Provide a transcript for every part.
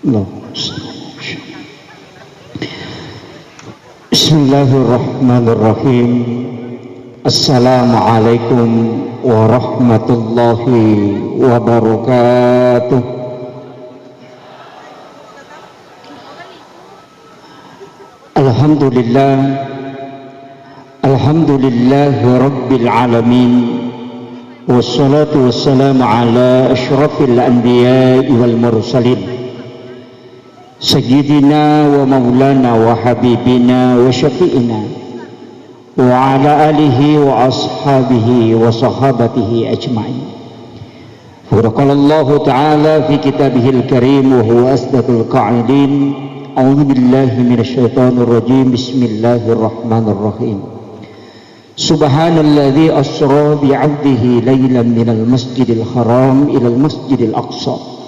No. Bismillahirrahmanirrahim. Assalamualaikum warahmatullahi wabarakatuh. Alhamdulillah, alhamdulillahi rabbil alamin. Wassalatu wassalamu ala asyrafil anbiya'i wal mursalin Sayyidina wa maulana wa habibina wa syafi'ina wa ala alihi wa ashabihi wa sahabatihi ajma'in. Faqalallahu ta'ala fi kitabihil karim wa huwa asdaqul qa'ilin. A'udzu billahi minasyaitonir rajim. Bismillahirrahmanirrahim. Subhanalladzi asra bi 'abdihi lailan minal masjidil haram ilal masjidil aqsa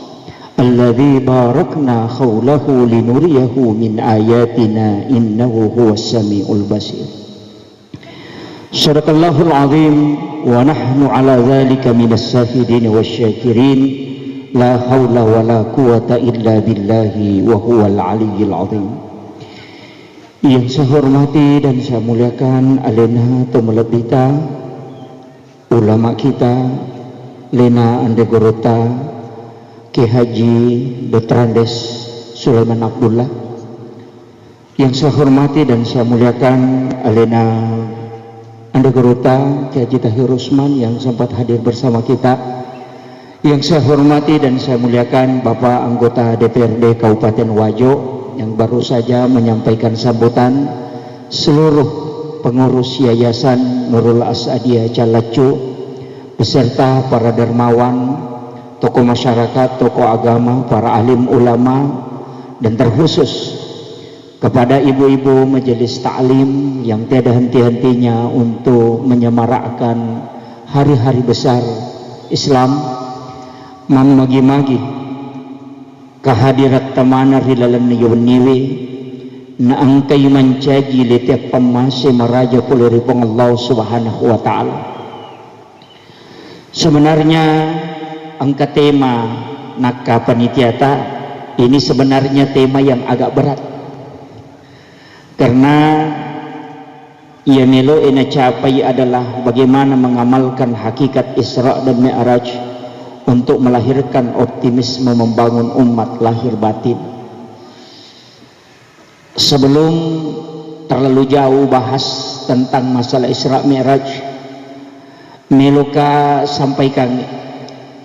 alladzi barakna haulahu linuriyahu min ayatina innahu huwas samiul basir. Shadaqallahul azim wa nahnu ala dzalika minas syahidin wasyakirin. La haula wala quwata illa billahi wa huwal aliyyil azim. Yang saya hormati dan saya muliakan alena tumelebita ulama kita Lena Andegorota Ki Haji Dr. Andes Sulaiman Abdullah. Yang saya hormati dan saya muliakan alena Andegorota Ki Haji Tahir Usman yang sempat hadir bersama kita. Yang saya hormati dan saya muliakan Bapak anggota DPRD Kabupaten Wajo yang baru saja menyampaikan sambutan, seluruh pengurus Yayasan Nurul Asadiyah Calacu beserta para dermawan, tokoh masyarakat, tokoh agama, para alim ulama, dan terkhusus kepada ibu-ibu majelis ta'lim yang tiada henti-hentinya untuk menyemarakkan hari-hari besar Islam, magi-magi kehadirat tamana rilalan niwi na angkay mancaji letiap pemasi meraja kuliripong Allah subhanahu wa ta'ala. Sebenarnya angka tema Naka Panitiata ini sebenarnya tema yang agak berat, karena ia melo ina capai adalah bagaimana mengamalkan hakikat Isra dan Mi'raj untuk melahirkan optimisme membangun umat lahir batin. Sebelum terlalu jauh bahas tentang masalah Isra Mi'raj, meluka sampaikan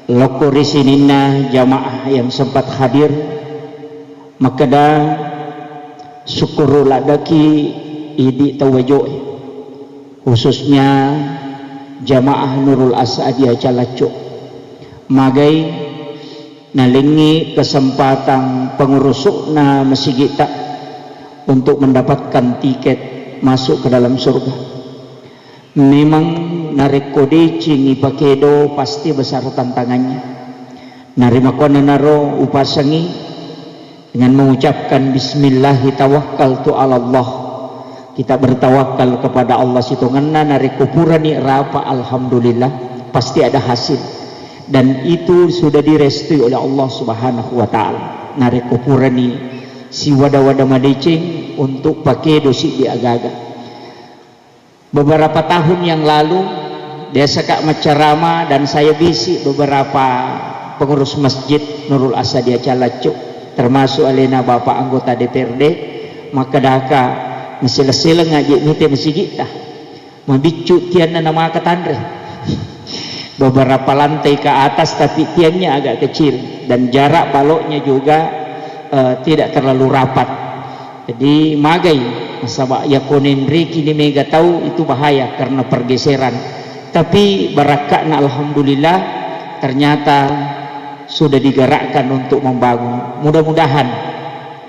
loko risinina jamaah yang sempat hadir, makada syukur ladaki idi tawajo, khususnya jamaah Nurul Asadiyah Calacu magai nalingi kesempatan pengurusukna masigita untuk mendapatkan tiket masuk ke dalam surga. Memang narekode cingi pakedo pasti besar tantangannya. Narimakona naro upasangi dengan mengucapkan bismillahi tawakkaltu ala Allah. Kita bertawakal kepada Allah situnganna narikupurani rapa alhamdulillah pasti ada hasil. Dan itu sudah direstui oleh Allah subhanahu wa ta'ala. Narikupurani si wada-wada madeceng untuk pakai dosi di agaga. Beberapa tahun yang lalu dia sekak macarama dan saya bisi beberapa pengurus masjid Nurul Asadiyah Calacu termasuk alena bapak anggota DPRD, maka daka mesila-sila ngaji mite masigita mabicu tianna nama katandre beberapa lantai ke atas, tapi tiangnya agak kecil dan jarak baloknya juga tidak terlalu rapat. Jadi magai sabak yakunin riki ni mega tahu itu bahaya karena pergeseran. Tapi barakatna alhamdulillah ternyata sudah digerakkan untuk membangun. Mudah-mudahan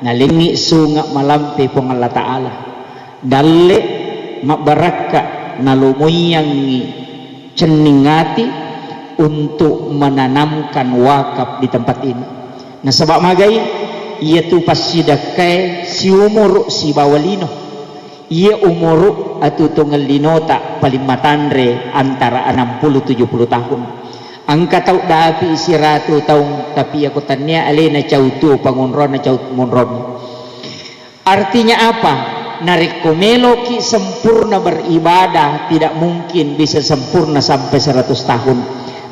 nalingi sunga malampe pong Allah Ta'ala dalle mak barakat nalumuyangi ceningati untuk menanamkan wakaf di tempat ini. Nah sebab magai ia tu pasidakai si umur si bawalino, ia umur atu tunggal linota paling matandre antara 60-70 tahun. angka tau dapi isi ratu taung tapi aku tanya alena cautu pangunron na caut munron. Artinya apa? Narik komelo ki sempurna beribadah tidak mungkin bisa sempurna sampai 100 tahun.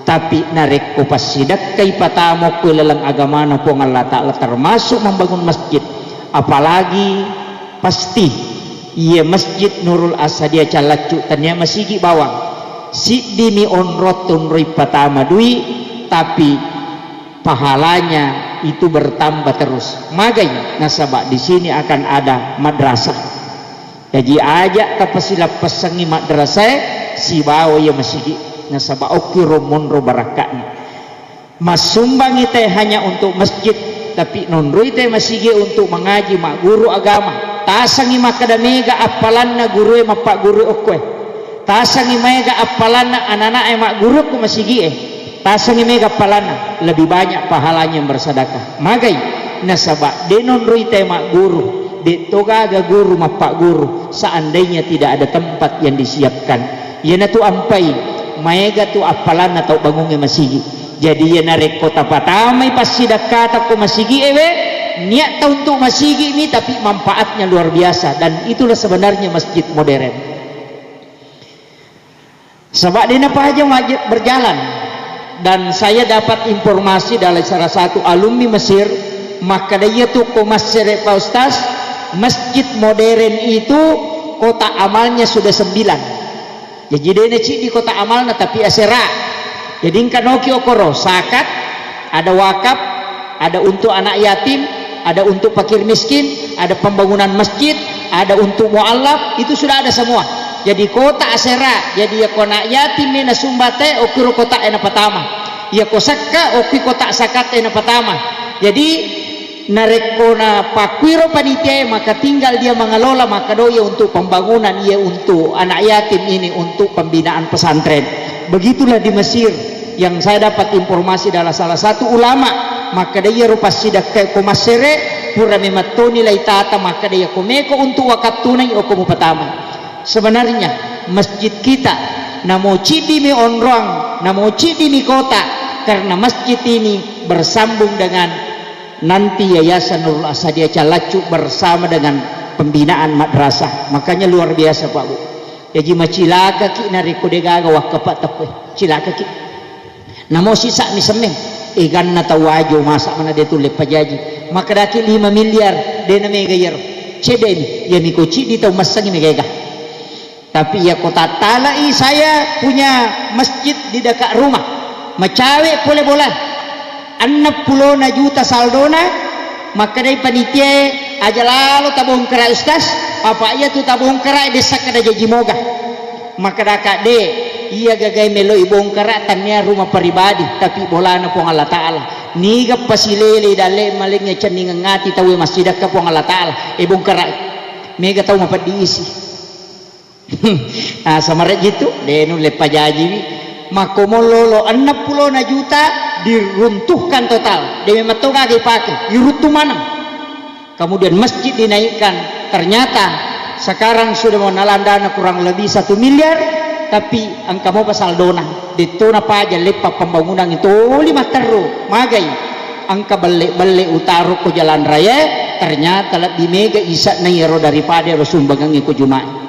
Tapi narik ko pasidak kay patamo ko lalang agama na po ng Allah Ta'ala termasuk membangun masjid. Apalagi pasti iya masjid Nurul Asadia Calacu tanya masigi bawang. Si dimi onrot tunroy patama dui tapi pahalanya itu bertambah terus. Magay nasaba di sini akan ada madrasah. Jadi ajak tapasilap pasangi madrasah si bawa ya masigi nasaba okiro monro barakatnya. Masumbang ite hanya untuk masjid tapi nonroy ite masigi untuk mengaji mak guru agama. Tasangi makadamega apalan na guru mapak guru okwe. Tasangi mega apalana anak-anak emak guru ku masigi tasangi mega apalana lebih banyak pahalanya yang bersedekah. Magai nasaba denon rui tema guru de togaga guru mapak guru seandainya tidak ada tempat yang disiapkan yana tu ampai mega tu apalana tau bangunnya masigi. Jadi yana rek kota patamai pas sedekah tak ku masigi niat tau untuk masigi ini tapi manfaatnya luar biasa dan itulah sebenarnya masjid modern. Sebab dia apa aja berjalan dan saya dapat informasi dari salah satu alumni Mesir maka dia tuh Mesir Pak Ustaz masjid modern itu kota amalnya sudah 9 jadi dia cik di kota amalnya tapi asera jadi kanoki okoro zakat ada wakaf ada untuk anak yatim ada untuk fakir miskin ada pembangunan masjid ada untuk mu'alaf itu sudah ada semua. Jadi kota asera jadi ya kona yatim na sumbate okiro kota ena patama ya kosaka oki kota sakat ena patama jadi narekona pakwiro panitia maka tinggal dia mengelola maka doya untuk pembangunan ia untuk anak yatim ini untuk pembinaan pesantren. Begitulah di Mesir yang saya dapat informasi dari salah satu ulama maka dia rupa sidak ke komasere pura mematoni lai tata maka dia komeko untuk wakaf tunai okumu patama. Sebenarnya masjid kita namo cidi mi onrong namo cidi mi kota karena masjid ini bersambung dengan nanti Yayasan Nurul Asadia Calacu bersama dengan pembinaan madrasah makanya luar biasa Pak Bu. Jadi macilaka ki nariko degaga wakapat tapwe cilaka ki namo sisa mi semeng igan na tawajo masa mana dia tulis pajaji maka daki 5 miliar dena megayar cedemi ya miko cidi tau masangi megayga. Tapi ya kota talai saya punya masjid di dekat rumah macawe boleh bola 60 juta saldona maka dari panitia aja lalu tabung kera Ustaz apa iya tu tabung kera desa kada jaji moga maka daka de iya gagai melo ibong kera tanya rumah pribadi tapi bola na pong Allah Ta'ala niga pasilele dale malingnya cening ngati tahu masjid ka pong Allah Ta'ala ibong kera mega tahu mapat diisi. Nah sama gitu denu lepa jaji makomololo 60 juta diruntuhkan total demi matoga dipakai diruntuh mana kemudian masjid dinaikkan ternyata sekarang sudah mau nalan dana kurang lebih 1 miliar tapi angka mau pasal dona dituna paja lepa pembangunan itu 5 teru magai angka balik utaru ke jalan raya ternyata lebih mega isa nairo daripada sumbangan ke Jumat.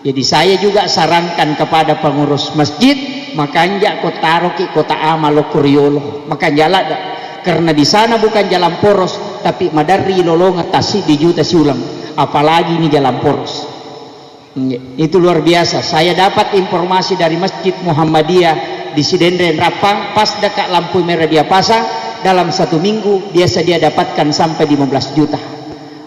Jadi saya juga sarankan kepada pengurus masjid makanya kota roki kota amal kuriolo makanya ada karena di sana bukan jalan poros tapi madari lolong tasi di juta siulang apalagi ini jalan poros itu luar biasa. Saya dapat informasi dari Masjid Muhammadiyah di Sidenden Rapang pas dekat lampu merah dia pasang dalam 1 minggu biasa dia dapatkan sampai 15 juta.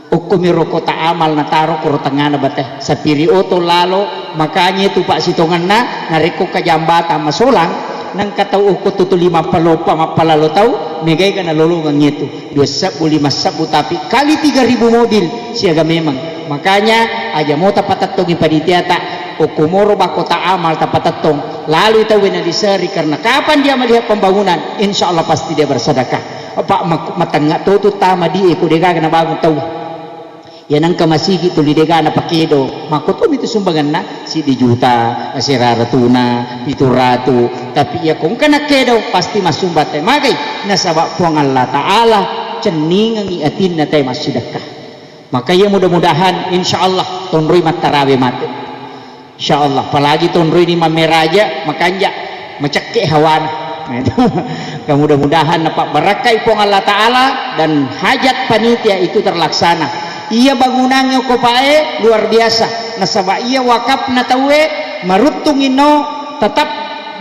Ukumiro kota amal na taro kuro tangana bate sa pirioto lalo makanya itu Pak Sitongan na nariko ka jambata masulang nang katau uko tutu 50 pa mapalalo tau megay ka nalulungan nito 2 sabu tapi kali 3.000 mobil siaga memang makanya aja mo tapatatong ipanitiata ukumoro ba kota amal tapatatong lalu itaw winalisari karena kapan dia melihat pembangunan insya Allah pasti dia bersedekah Pak matanga tutu tama di iko dega na bagong tau ya nang kamasigi tuli dega na pakedo makotom itu sumbangan na si di juta si raratuna itu ratu tapi ya kung kana kedo pasti masumbat tay magay nasaba po ang Allah Ta'ala cening ang iatin na tay masidakah maka ya mudah-mudahan insyaallah tunroy matarawe mati insyaallah palagi tunroy ni mameraja makanya macake hawana mudah-mudahan napak barakai po ang Allah Ta'ala dan hajat panitia itu terlaksana iya bangunannya ko pae luar biasa nasaba iya wakaf na tawe maruttung ino tetap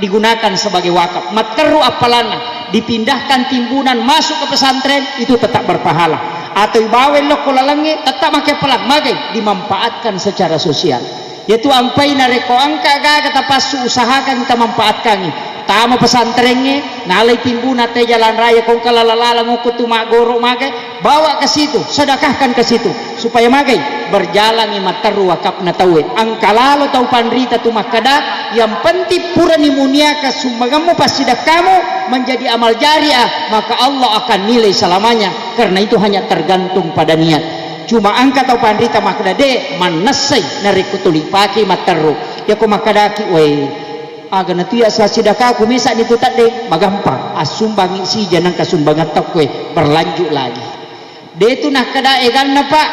digunakan sebagai wakaf materu apalana dipindahkan timbunan masuk ke pesantren itu tetap berpahala atau ibawel lo kulalangi tetap make pelang magay dimanfaatkan secara sosial yaitu ampai na reko angka ga kata pasu usahakan kita manfaatkan tama pesantrennya nalai timbuna te jalan raya kong kalalala ngukut tumak goro magay bawa ke situ sedekahkan ke situ supaya magay berjalan imateru wakaf na tawe ang kalalo tau pandrita tumak kada yang penting pura nimunia ke sumbagamu pasti kamu menjadi amal jariah maka Allah akan nilai selamanya karena itu hanya tergantung pada niat cuma angka tau pandrita makda de manasay narikutuli paki materu ya ko makadaki we aga na tuya sa sidaka kumisa nito tadi magampang asumbangi si janang kasumbangan takwe berlanjut lagi detu nak kadaegan na pak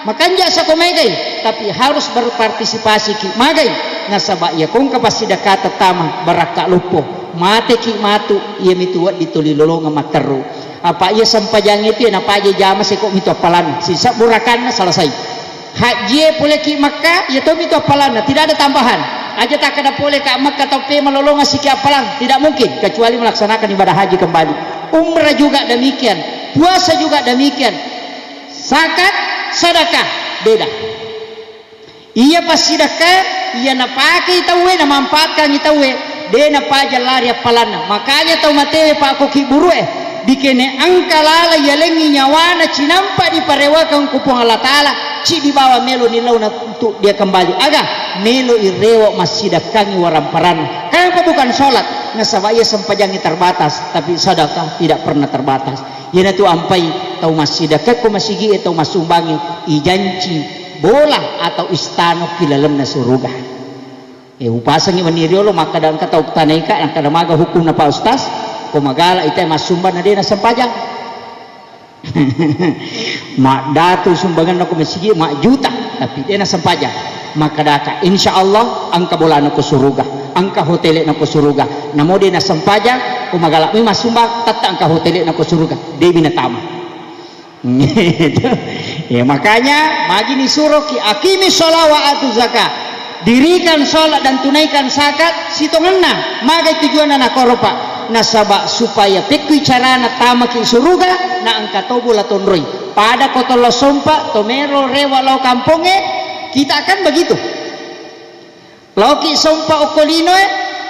makanya sa kumegay tapi harus berpartisipasi ki magay nasaba ya kung kapasidaka tatama baraka lupo mate ki matu iya mituwa ditulilolo nga materu apa iya sampajang itu na paje jama si kok mito apalan sisa burakan na selesai haji pule ki Makkah ya to mito apalan tidak ada tambahan aja tak kada boleh ke Makkah atau pe malolonga si apalan tidak mungkin kecuali melaksanakan ibadah haji kembali umrah juga demikian puasa juga demikian zakat sedekah beda iya pas sedekah iya na pakai tawe na manfaatkan itawe de na paja lari apalan makanya tau mate pak koki buru dikene angkalala yalengi nyawana cinampa di parewakan kupong Allah Ta'ala ci dibawa melo nilau untuk dia kembali aga melo irewa masidakangi waramparan kenapa bukan sholat nasabaya sempajangi terbatas tapi sedekah tidak pernah terbatas yana tu ampai tau masidakah ko masigi atau masumbangi ijanci bola atau istano kilalam na suruga upasangi maniriolo maka dan kata uktanay ka ang kadamaga hukum na pa ustaz kumagala itay masumban na din na sampajang mak datu sumbangan ako masigi mak juta tapi din na sampajang makadaka insyaallah ang kabola na ko suruga ang kahotele na ko suruga namo din na sampajang kumagala may masumbang tata ang kahotele na ko suruga di binatama ya makanya magi ni suruh ki akimi sholat wa atu zakat dirikan sholat dan tunaikan zakat sitonganna magay tujuan na koropa nasaba supaya pekui carana tama ki suruga na angka tobo la tonroy pada kotolo sompa tomero rewa lau kamponge kita akan begitu lau ki sompa okolino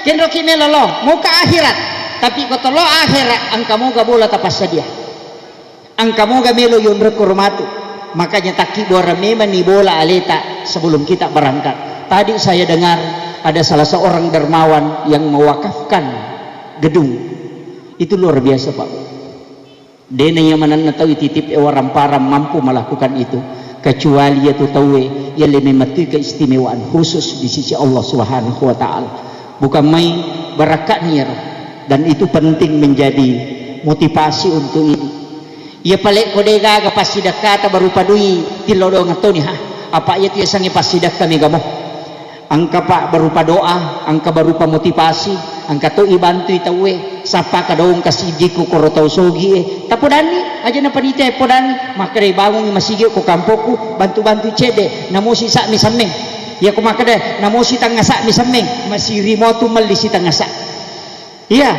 kenro ki melolo muka akhirat tapi kotolo akhirat angka moga bola tapas sadia angka moga melo yon rekormatu makanya taki bora memang ni bola aleta sebelum kita berangkat tadi saya dengar ada salah seorang dermawan yang mewakafkan gedung itu luar biasa pak dena yang mana tahu titip orang param mampu melakukan itu kecuali ya tu tahu ya lebih mati keistimewaan khusus di sisi Allah Subhanahu wa taala bukan main barakatnya dan itu penting menjadi motivasi untuk ini ya palek kodega ga pasidaka ta baru padui tilodo ngatoni ha apa ya tu sangi pasidaka megamo angka pak berupa doa angka berupa motivasi angka to ibantu itawe sapa kadong kasidiku korotau sogi tapodani aja na panite podani makare bangun masigi ko kampoku bantu-bantu cede namo si sa mi sameng ya ko makade namo si tangasa mi sameng masih remote mali si tangasa iya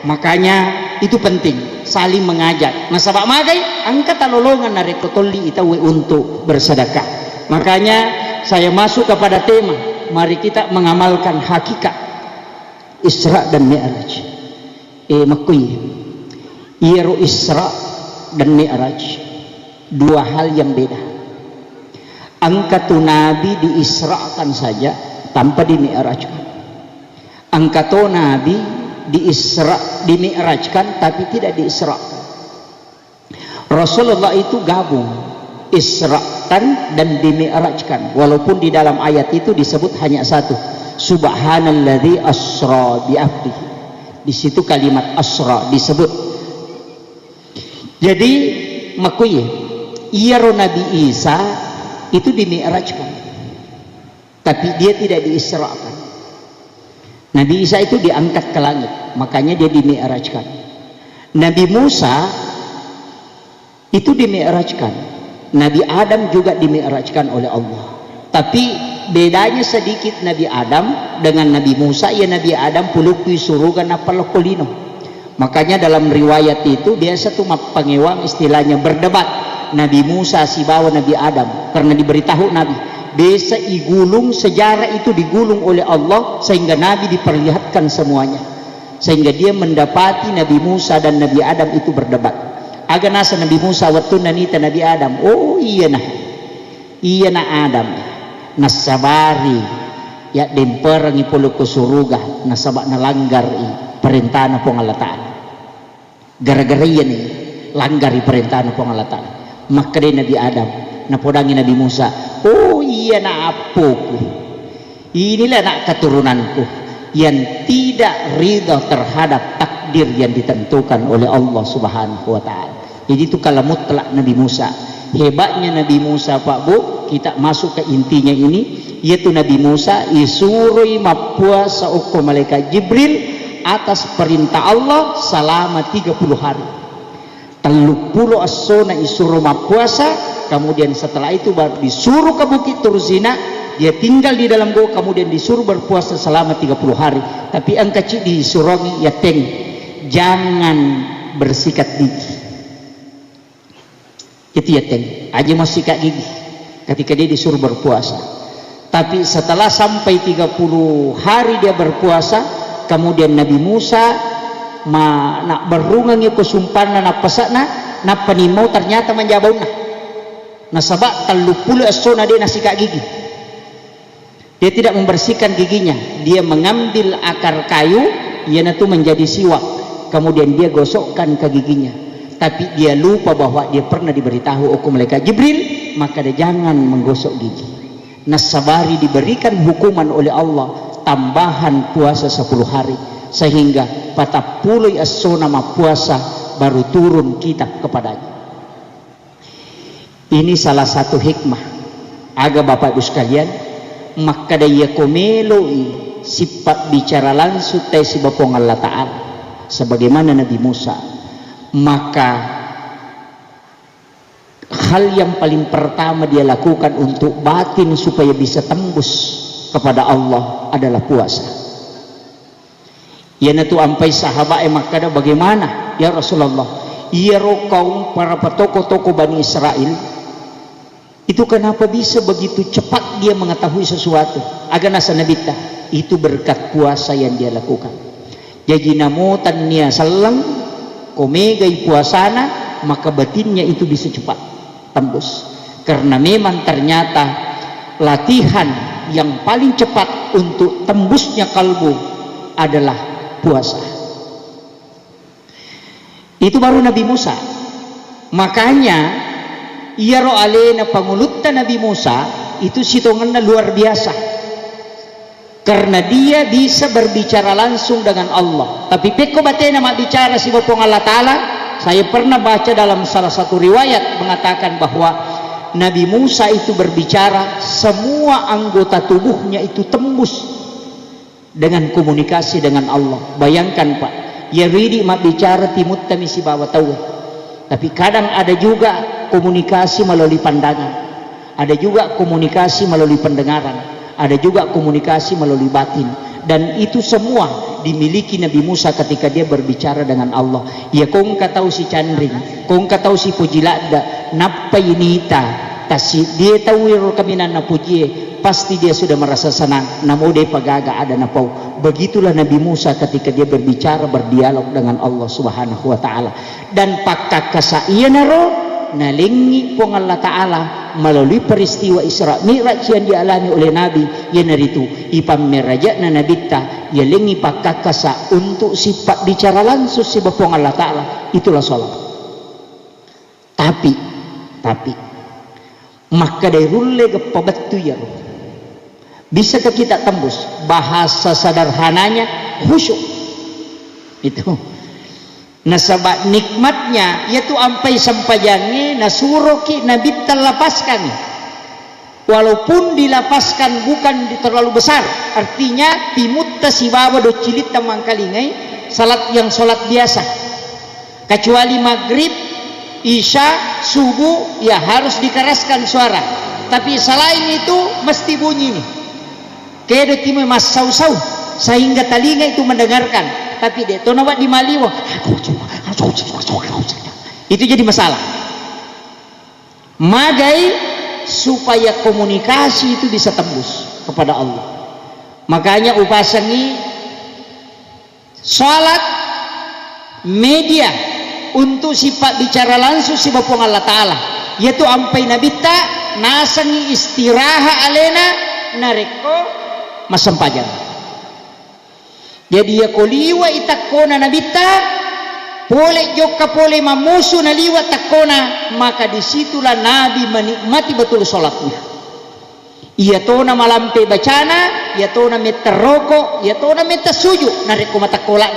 makanya itu penting saling mengajak nasaba magay angka talolongan na rekotoli itawe untuk bersedekah makanya saya masuk kepada tema mari kita mengamalkan hakikat Isra dan Mi'raj makui Iru Isra dan Mi'raj dua hal yang beda angkatu Nabi diisrakan saja tanpa dimi'rajkan angkatu Nabi di Mi'rajkan tapi tidak diisrakan Rasulullah itu gabung Isra diisrakan dan dimi'rajkan, walaupun di dalam ayat itu disebut hanya satu, subhanalladzi asra bi abdihi. Di situ kalimat asra disebut. Jadi makuye iya Nabi Isa itu dimi'rajkan, tapi dia tidak diisrakan. Nabi Isa itu diangkat ke langit, makanya dia dimi'rajkan. Nabi Musa itu dimi'rajkan. Nabi Adam juga dimi'rajkan oleh Allah. Tapi bedanya sedikit Nabi Adam dengan Nabi Musa, ya Nabi Adam pulukui surugan apa lokolino. Makanya dalam riwayat itu biasa tuh pangewang istilahnya berdebat. Nabi Musa si bawa Nabi Adam karena diberitahu Nabi bisa igulung, sejarah itu digulung oleh Allah sehingga Nabi diperlihatkan semuanya, sehingga dia mendapati Nabi Musa dan Nabi Adam itu berdebat. Aga nasa Nabi Musa waktu nanita Nabi Adam, oh iya na Adam nasabari ya demperangi puluh kusuruga nasabak nalanggar perintah na pengalataan, gara-gara iya nih langgari perintah na pengalataan. Maka dia Nabi Adam napodangi Nabi Musa, oh iya na apuku, inilah nak keturunanku yang tidak ridha terhadap takdir yang ditentukan oleh Allah Subhanahu wa ta'ala. Jadi itu kalau mutlak Nabi Musa. Hebatnya Nabi Musa Pak Bu, kita masuk ke intinya ini, yaitu Nabi Musa isurui mapuasa ukur malaikat Jibril atas perintah Allah selama 30 hari. 30 asona isuruh mapuasa, kemudian setelah itu baru disuruh ke Bukit Turzina, dia tinggal di dalam gua, kemudian disuruh berpuasa selama 30 hari. Tapi angka cik disuruh ya teng, jangan bersikat gigi. Itu ya teng, aja mau sikat gigi ketika dia disuruh berpuasa. Tapi setelah sampai 30 hari dia berpuasa, kemudian Nabi Musa nak berungangi kesumpanan nak pesakna nak penimau ternyata menjabaunya nasabak 30 asona dia nasikat gigi. Dia tidak membersihkan giginya, dia mengambil akar kayu yang itu menjadi siwak, kemudian dia gosokkan ke giginya. Tapi dia lupa bahwa dia pernah diberitahu hukum malaikat Jibril, maka dia jangan menggosok gigi. Nasabari diberikan hukuman oleh Allah tambahan puasa 10 hari, sehingga 40 asona puasa baru turun kitab kepadanya. Ini salah satu hikmah aga Bapak Ibu sekalian, maka dia komeloi sifat bicara langsung si Bapong Allah Ta'ala sebagaimana Nabi Musa. Maka hal yang paling pertama dia lakukan untuk batin supaya bisa tembus kepada Allah adalah puasa. Ya natu ampai sahabat makada bagaimana ya Rasulullah, iya kaum para tokoh-tokoh Bani Israel itu kenapa bisa begitu cepat dia mengetahui sesuatu? Agak nasa nabita itu berkat puasa yang dia lakukan. Jadi namutan nia salam komegai puasana, maka batinnya itu bisa cepat tembus. Karena memang ternyata latihan yang paling cepat untuk tembusnya kalbu adalah puasa. Itu baru Nabi Musa. Makanya iya ro alena pangulutan Nabi Musa itu sitongannya luar biasa. Karena dia bisa berbicara langsung dengan Allah. Tapi peko batena mak bicara si Bapong Allah Ta'ala. Saya pernah baca dalam salah satu riwayat mengatakan bahwa Nabi Musa itu berbicara, semua anggota tubuhnya itu tembus dengan komunikasi dengan Allah. Bayangkan Pak, ya ridi mak bicara timut kami si bawa tahu. Tapi kadang ada juga komunikasi melalui pandangan, ada juga komunikasi melalui pendengaran, ada juga komunikasi melalui batin, dan itu semua dimiliki Nabi Musa ketika dia berbicara dengan Allah. Ya kong katau si Chandring, kong katau si Pujilada, napa inita, tasi dia tahu kaminan na puji, pasti dia sudah merasa senang. Namo de pagaga ada napau. Begitulah Nabi Musa ketika dia berbicara berdialog dengan Allah Subhanahu wa Ta'ala. Dan pakakasa iya naro nalingi pong Allah Ta'ala melalui peristiwa Isra Mi'raj yang dialami oleh Nabi yang itu ipameraja na nabita yalingi pakakasa untuk sifat bicara langsung si Bapong Allah Ta'ala, itulah sholat. Tapi maka dari rulle ke pabatu ya roh. Bisakah kita tembus bahasa sederhananya khusyuk itu. Nah sebab nikmatnya yaitu ampai sampajangnya nasuroki nabi terlepaskan, walaupun dilapaskan bukan terlalu besar, artinya timutta si bawa do cilit tamang kalingai salat yang salat biasa, kecuali maghrib, isya, subuh ya harus dikeraskan suara, tapi selain itu mesti bunyi nih kedo timai mas sau-sau sehingga telinga itu mendengarkan. Tapi dia tuh nawat di maliwa itu jadi masalah. Magai supaya komunikasi itu bisa tembus kepada Allah. Makanya upasangi salat media untuk sifat bicara langsung si Bapong Allah Ta'ala, yaitu ampai nabita nasangi istiraha alena nareko masampajan. Jadi ya koliwa itakona nabita boleh joka boleh mamusu naliwa takona, maka disitulah Nabi menikmati betul sholatnya. Ia tona malampe bacana, ia tona meta rokok, ia tona meta sujud nareko mata kolak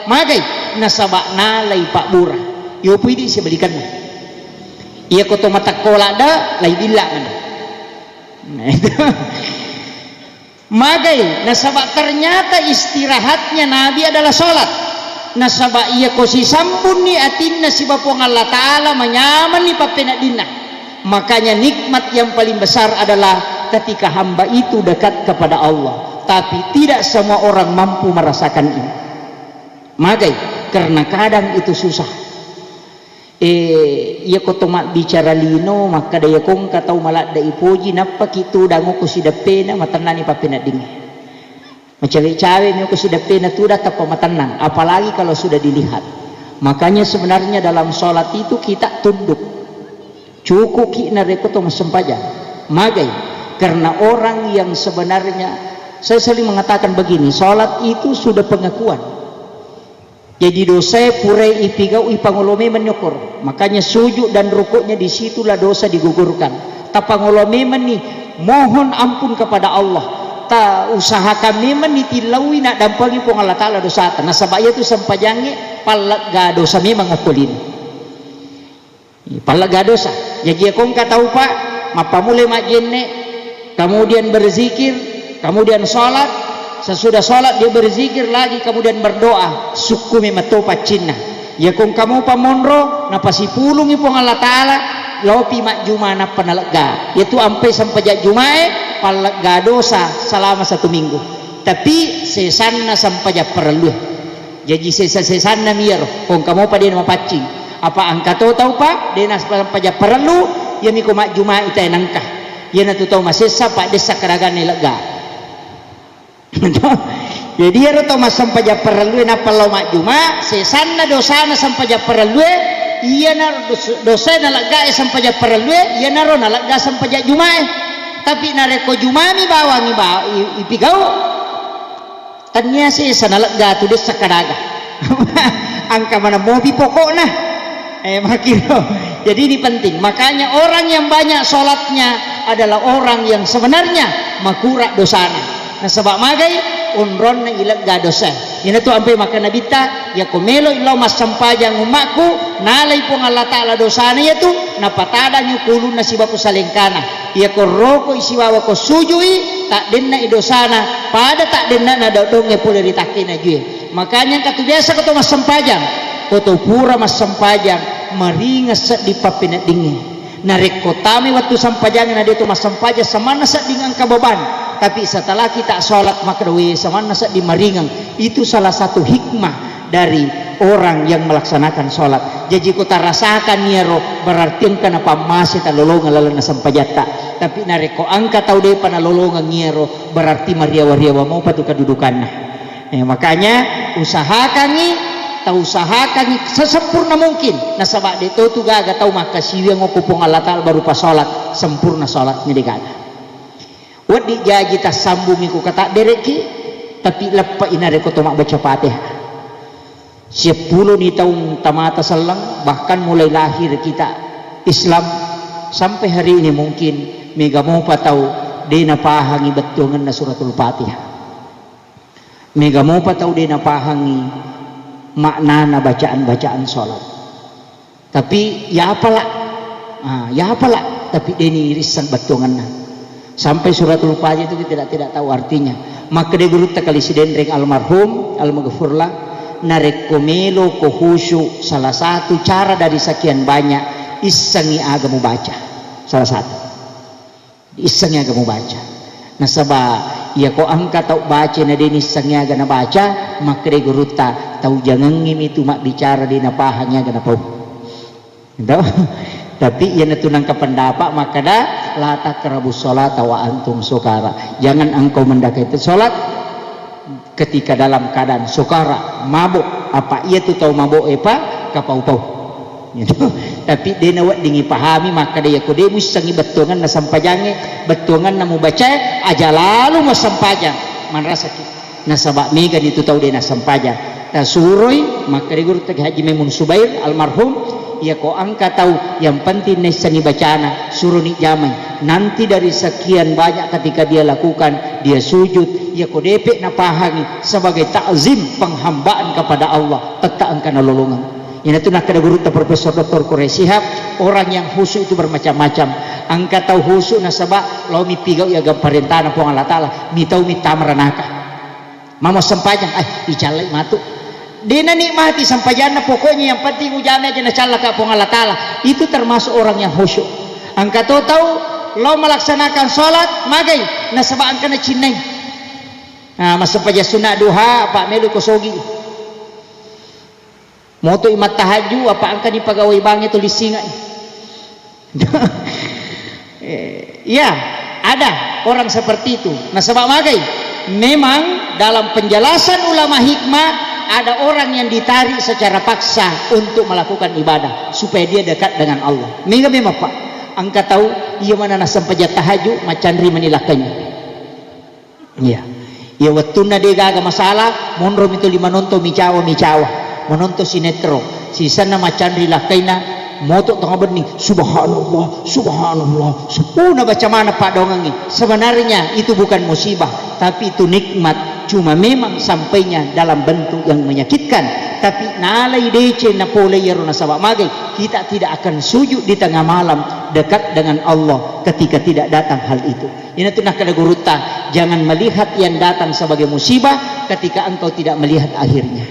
magai nasabak nalai pak bura yo pidi sebalikan ia koto mata kolak da lai bila mana nah itu magai nasabak ternyata istirahatnya Nabi adalah sholat. Nasabak ia kosi sambun ni atinna si Bapong Allah Ta'ala menyaman ni papena dinna. Makanya nikmat yang paling besar adalah ketika hamba itu dekat kepada Allah, tapi tidak semua orang mampu merasakan ini. Magai karena kadang itu susah. Ia kotomak bicara lino maka daya kong katau malak da ipoji napa kitu dango ko si dapena matanani papena dingi. Cawe-cawe ni ko si dapena tu dah tapa matanang, apalagi kalau sudah dilihat. Makanya sebenarnya dalam sholat itu kita tunduk. Cukup kita rekoto masempaja. Magai karena orang yang sebenarnya saya sering mengatakan begini, sholat itu sudah pengakuan. Jadi dosa pure ipigau ipangolome menyukur. Makanya sujud dan rukuknya disitulah dosa digugurkan. Tapangolome meni mohon ampun kepada Allah. Ta usahakan memang ditilaui nak dampangi pong Allah Ta'ala dosa. Nah sabaya itu sampajangi palaga dosa memang ngakulin. Palaga dosa. Jadi akong katau pak mapamule majenne, kemudian berzikir, kemudian sholat. Sesudah sholat dia berzikir lagi, kemudian berdoa suku mematopa cina ya kung kamu pamonro napasi pulung ipong Allah Ta'ala lopi mak juma na panalega yaitu ampai sampai jak jumae palaga dosa selama 1 minggu, tapi sesanna sampai jak perlu jadi sesanna mier kung kamu pa dia mapacing apa angkato tau pa dia sampai jak perlu ya miko mak juma ita nangkah ya natutaw masesa pa desa karagan nilaga. Jadi ya to mas sampai ja perlu na palaw mak juma sesanna dosana sampai ja perlu iya na dosa na laga sampai ja perlu iya na ro na laga sampai ja juma tapi na reko juma mi bawang ipigau tanya sesana laga tu des sakaraga angka mana mobi pokokna makiro. Jadi ini penting, makanya orang yang banyak sholatnya adalah orang yang sebenarnya makura dosana. Nah sebab magai unron na ilag gadosa ina tu ampai maka nabita ya komelo ilaw mas sampajang umakku nalay pong Allah Ta'ala dosana ya tu napatada nyo kulun na si bapo salengkana ya koroko isiwawa ko sujui tak din na idosana pada tak din na dodong ya pula ritakin na juye. Makanya katu biasa kato mas sampajang kato pura mas sampajang maringas sa di papinat dingin narekotami waktu sampajang na dito mas sampajang samana sa dingang kababan. Tapi setelah kita sholat makrawi sama nasa di maringang itu salah satu hikmah dari orang yang melaksanakan sholat. Jadi kita rasakan niero berarti kenapa masih talolongan lalana sampajata. Tapi nareko angka tahu deh panalolongan niero berarti mariawa-riawa mau patu kedudukannya. Makanya usahakan sesempurna mungkin. Nasabak itu tuh gak tahu maka siwi ngokupong Allah Ta'ala baru pas sholat sempurna sholatnya digana. Wadi jaji tas sambung iku kata dereki tapi lepa inare ko tomak baca Fatihah 10 ni tahun tamata selang bahkan mulai lahir kita Islam sampai hari ini mungkin mega mau patau dena pahangi betungan na suratul Fatihah, mega mau patau dena pahangi makna bacaan-bacaan sholat. Tapi ya apalah, tapi deni irisan betungan na sampai suratul Fatihah itu tidak tahu artinya. Maka dia guru takali sidendreng almarhum almaghfurlah narekomelo ko khusyuk, salah satu cara dari sekian banyak isangi agama baca, salah satu isangi agama baca. Nah sabab ya ko angka tau baca na deni isangi agama baca, maka dia guru tahu jangan ngimi itu mak bicara di napahangnya agama pau. Tapi ia netunang ke pendapat, maka dah la takrabu sholat wa antum sukara, jangan engkau mendekati sholat ketika dalam keadaan sukara, mabuk. Apa ia tu tahu mabuk apa kapau-pau gitu. Tapi dia nak dingi pahami, maka dia ko dia musangi betungan na sampajange, betungan na mubaca aja lalu mau sampajang man rasa na sabak mega itu tahu dia na sampajang ta suroi. Maka dia guru tag Haji Maimun Subair almarhum, ya kau angka tahu yang penting nesani bacana suruh ni jamai, nanti dari sekian banyak ketika dia lakukan dia sujud, ya kau depek na pahangi sebagai takzim penghambaan kepada Allah, tetap angka na lolongan. Ini tu nak kada guru ta Profesor Dr. Quraisihab, orang yang khusyuk itu bermacam-macam. Angka tahu khusyuk na sabab lau mi pigau ya gaparentana po Allah Taala, mi tahu mi tamranaka mamo sampajang icalai matu. Dia nikmati sampajana, pokoknya yang penting ujana aja na calaka po Allah Taala. Itu termasuk orang yang khusyuk. Angka tahu lo melaksanakan sholat magai na sabaan kana cinai. Nah, masa paja sunat duha apa melu kosogi. Moto imat tahaju apa angka ni pegawai bank itu lisinga. Ya, ada orang seperti itu. Nah, sebab magai memang dalam penjelasan ulama hikmah ada orang yang ditarik secara paksa untuk melakukan ibadah supaya dia dekat dengan Allah. Memang Pak, angka tahu ia mana nasam pejat tahajud macandri menilakanya. Iya. Ya waktu dia gaga masalah, monrom itu lima nonton micawa, menonton sinetron. Sisa nama macandri lakaina moto tengah bening subhanallah sepuna baca mana Pak dongangi. Sebenarnya itu bukan musibah, tapi itu nikmat, cuma memang sampainya dalam bentuk yang menyakitkan. Tapi nalai dece na pole yaruna sabak magai, kita tidak akan sujud di tengah malam dekat dengan Allah ketika tidak datang hal itu. Ini tu nak kada guruta, jangan melihat yang datang sebagai musibah ketika engkau tidak melihat akhirnya.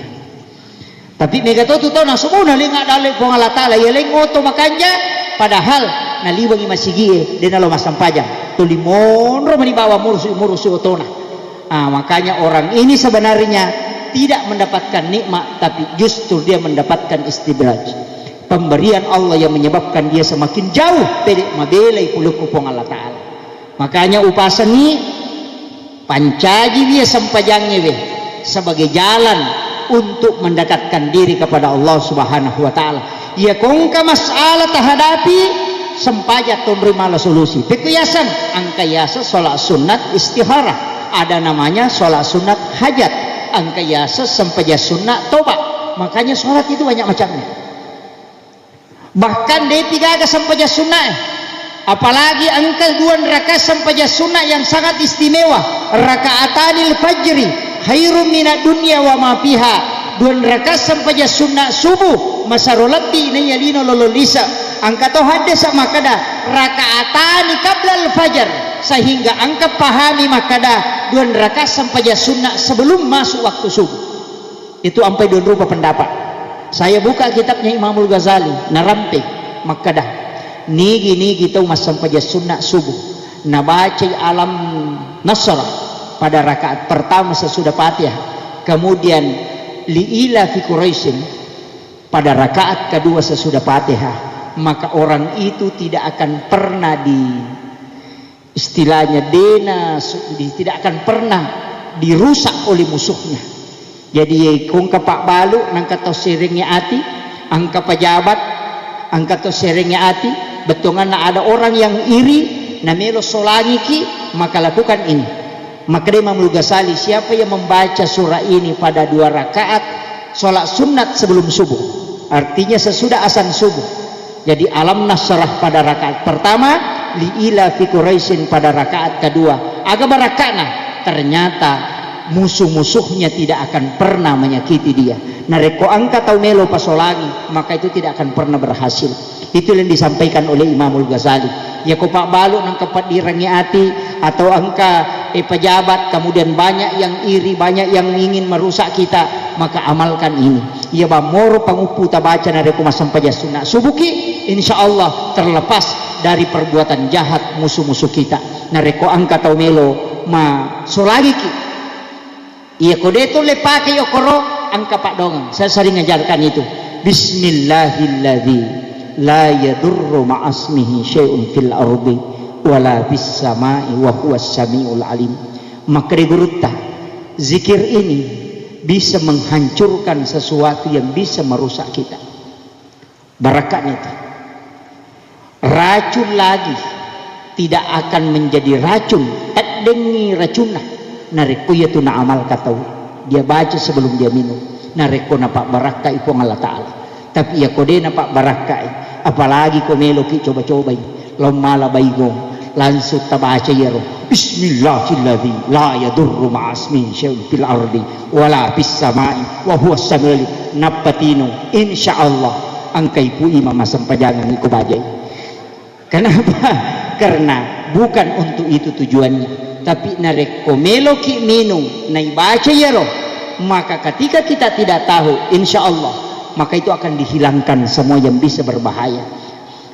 Tapi mega tu tahu na semua nalingak dalek po Allah Taala ya lengoto makanya padahal naliwangi masigie dena lo masampajang tulimonro manibawa murusu otona. Makanya orang ini sebenarnya tidak mendapatkan nikmat, tapi justru dia mendapatkan istidraj, pemberian Allah yang menyebabkan dia semakin jauh pedek mabelai puluh kupong Allah Taala. Makanya upasani pancaji dia sampajangnya sebagai jalan untuk mendekatkan diri kepada Allah Subhanahu wa Ta'ala. Ya kongka masalah terhadapi sempaja tumbri malah solusi. Pekuyasan angkayasa sholat sunat istikharah, ada namanya sholat sunat hajat, angkayasa sempaja sunat tobat. Makanya sholat itu banyak macamnya. Bahkan dia tiga agak sempaja sunat, apalagi angka 2 rakaat sempaja sunat yang sangat istimewa, rakaatanil fajri khairum minad dunya wa ma fiha. 2 rakaat sampaja sunat subuh masarolati na yalino lololisa angka to hadis makada rakaatani qabla al-fajr, sehingga angka pahami makada 2 rakaat sampaja sunat sebelum masuk waktu subuh. Itu sampai 2 rupa pendapat. Saya buka kitabnya Imamul Ghazali narampe makada nigi tahu mas sampaja sunat subuh na baca alam nasr pada rakaat pertama sesudah Fatihah, kemudian liila fi Quraisyin pada rakaat kedua sesudah Fatihah, maka orang itu tidak akan pernah istilahnya tidak akan pernah dirusak oleh musuhnya. Jadi kung kapak balu nangka to seringnya ati, angka pejabat angka to seringnya ati, betongan ada orang yang iri na melo solangiki, maka lakukan ini. Maka Imam Ghazali, siapa yang membaca surah ini pada 2 rakaat sholat sunat sebelum subuh, artinya sesudah azan subuh, Jadi alam nasrah pada rakaat pertama, liila fi Quraisyin pada rakaat kedua. Agak barakana, ternyata musuh-musuhnya tidak akan pernah menyakiti dia. Nareko angka tau melo pasolangi, maka itu tidak akan pernah berhasil. Itu yang disampaikan oleh Imamul Ghazali. Ya ko pak baluk nang kepat dirangi hati atau angka pejabat, kemudian banyak yang iri, banyak yang ingin merusak kita, maka amalkan ini. Ya bamoro pangupu tabaca nareko masampaja sunnah subuki, insyaallah terlepas dari perbuatan jahat musuh-musuh kita. Nareko angka tau melo ma solagi ki. Iya kode itu lepake yokoro angka pak dongeng. Saya sering ngajarkan itu. Bismillahilladzi la yadurru ma'asmihi syai'un fil ardi wala bis sama'i wa huwas samiul alim. Maka digurutta zikir ini bisa menghancurkan sesuatu yang bisa merusak kita. Barakatnya itu. Racun lagi tidak akan menjadi racun. Dengi racunah. Nareko ya tu na amal katau. Dia baca sebelum dia minum. Nareko na pak barakah ipo Allah Ta'ala. Tapi ya kode na pak barakah. Apalagi ko melo ki coba-coba lomala baigong langsung tabaca yero bismillahilladzi la yadurru ma'asmi syai'un fil ardi wala fis sama'i wa huwas samiul napatino insyaallah angkai pu imam sampajangan iku bajai. Kenapa? Karena bukan untuk itu tujuannya, tapi nareko melo ki minum nai baca yero, maka ketika kita tidak tahu insyaallah maka itu akan dihilangkan semua yang bisa berbahaya.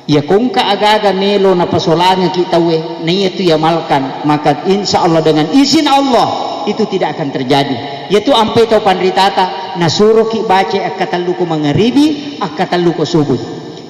Ya kongka aga-aga melo na pasolanya kita we na itu ya malkan, maka insya Allah dengan izin Allah itu tidak akan terjadi. Yaitu ampe tau pandritata nasuruh ki baca akataluku mangaribi akataluku subuh.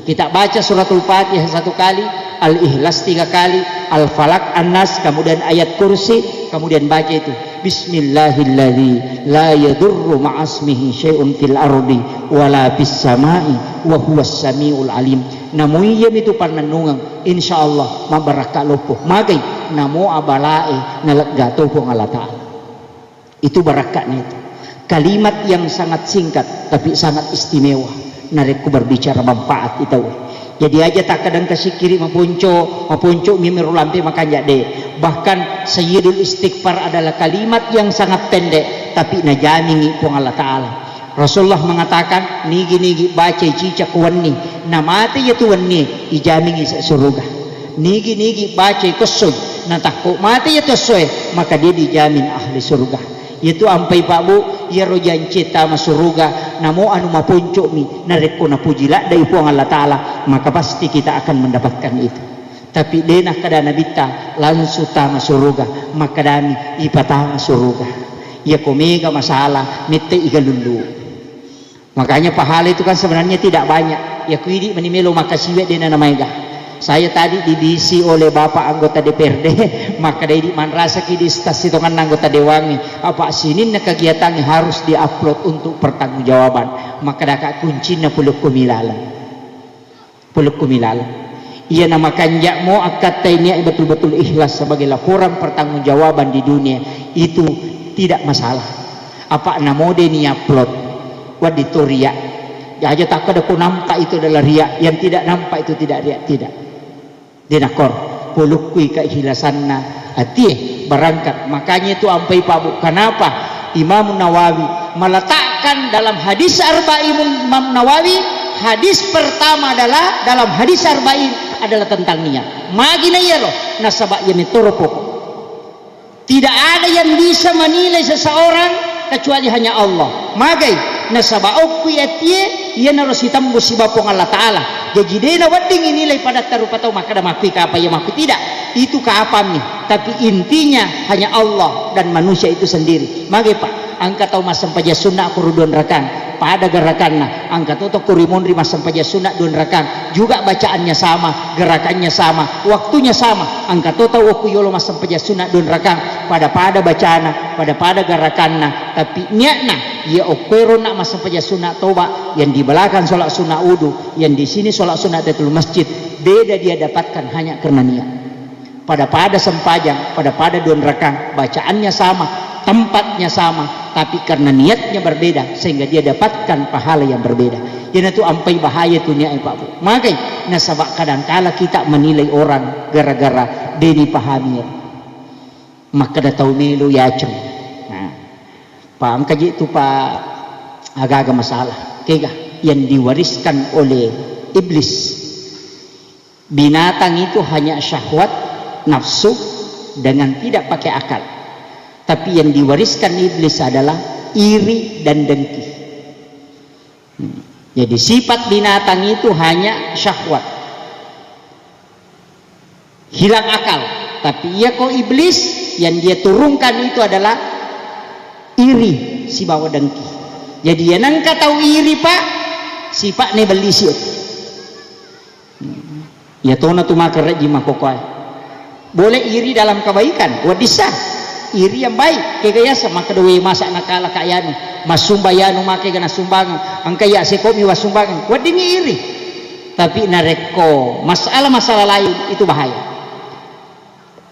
Kita baca suratul Fatihah 1 kali, Al-Ikhlas 3 kali, Al-Falaq, An-Nas, kemudian ayat kursi, kemudian baca itu Bismillahilladzi la yadurru ma'asmihi syai'un fil ardi wala fis sama'i wa huwas samiul alim. Namo iyem itu pananungang insyaallah mabaraka lopo magay namo abalae nalaggato po Allah Ta'ala. Itu barakatnya itu. Kalimat yang sangat singkat tapi sangat istimewa. Nareko berbicara manfaat itu. Jadi aja tak kadang kasih kiri mapunco mimiru lampi makanya deh. Bahkan sayyidul istighfar adalah kalimat yang sangat pendek tapi najamingi pun Allah Ta'ala. Rasulullah mengatakan nigi baca cicak wani namati yaitu wani ijamingi surga. Nigi baca kosoy natakko mati yaitu soy maka dia dijamin ahli surga. Yaitu ampai Pak Bu ya rojan cita masuruga namo anu mapunco mi nareko na pujila dai puang Allah Ta'ala, maka pasti kita akan mendapatkan itu. Tapi denah kadana bita langsung tama suruga maka dami ipatama suruga ya komega masalah mete igalundu. Makanya pahala itu kan sebenarnya tidak banyak. Ya kuidi menimelo makasiwe dena namanya. Saya tadi dibisi oleh bapak anggota DPRD, maka dari manrasa ki di stasi tongan anggota dewangi apa sini na kegiatannya harus diupload untuk pertanggungjawaban. Maka dak kuncinya puluk kumilalan. Ia namakan jakmo akad ini betul-betul ikhlas sebagai laporan pertanggungjawaban di dunia itu tidak masalah. Apa namode ni upload wadito riak. Ya aja tak ada ku nampak itu adalah riak, yang tidak nampak itu tidak riak, tidak. Dinakor pulukui keikhlasanna hati berangkat. Makanya itu ampai Pak Bu. Kenapa Imam Nawawi meletakkan dalam hadis arba'in Imam Nawawi, hadis pertama adalah dalam hadis arba'in adalah tentang niat. Magina yero nasabak yamitoro pokok. Tidak ada yang bisa menilai seseorang kecuali hanya Allah. Magai nasabak kuyatie ia harus hitam busibapong Allah Ta'ala. Jadi dia wading nilai pada tarupatau maka ada makwi ke apa ya makwi tidak. Itu keapam nih. Tapi intinya hanya Allah dan manusia itu sendiri. Magai Pak, angkat tau masam paja sunnah kuruduan rakan. Pada gerakannya angkat atau kurimunri masam paja sunnah duan rakan. Juga bacaannya sama, gerakannya sama, waktunya sama. Angkat atau aku yolo masam paja sunnah duan rakan. Pada bacana, pada gerakannya. Tapi niatnya ya okero nak masam paja sunnah toba yang di belakang sholat sunnah wudu, yang di sini sholat sunnah tahiyatul masjid, beda dia dapatkan hanya karena niat. Pada sempajang, pada duan rakang, bacaannya sama, tempatnya sama, tapi karena niatnya berbeda sehingga dia dapatkan pahala yang berbeda. Jadi itu ampai bahaya tu niat Pak Bu. Makanya nasabak kadang-kala kita menilai orang gara-gara dia dipahami, maka dah tahu melu ya ceng. Nah, paham kaji itu Pak, agak-agak masalah. Kega yang diwariskan oleh iblis. Binatang itu hanya syahwat, nafsu dengan tidak pakai akal. Tapi yang diwariskan iblis adalah iri dan dengki. Jadi sifat binatang itu hanya syahwat, hilang akal. Tapi ia kok iblis yang dia turunkan itu adalah iri, si bawa dengki. Jadi yang nangka tahu iri Pak, sifatnya belisir. Ya tona tu makar jima kokai. Boleh iri dalam kebaikan, wadisah. Iri yang baik, kaya sama kedua masa nakala kayanu, masumbayanu make gana sumbangan, angkaya sekomi wasumbangan, wadini iri. Tapi nareko masalah-masalah lain itu bahaya.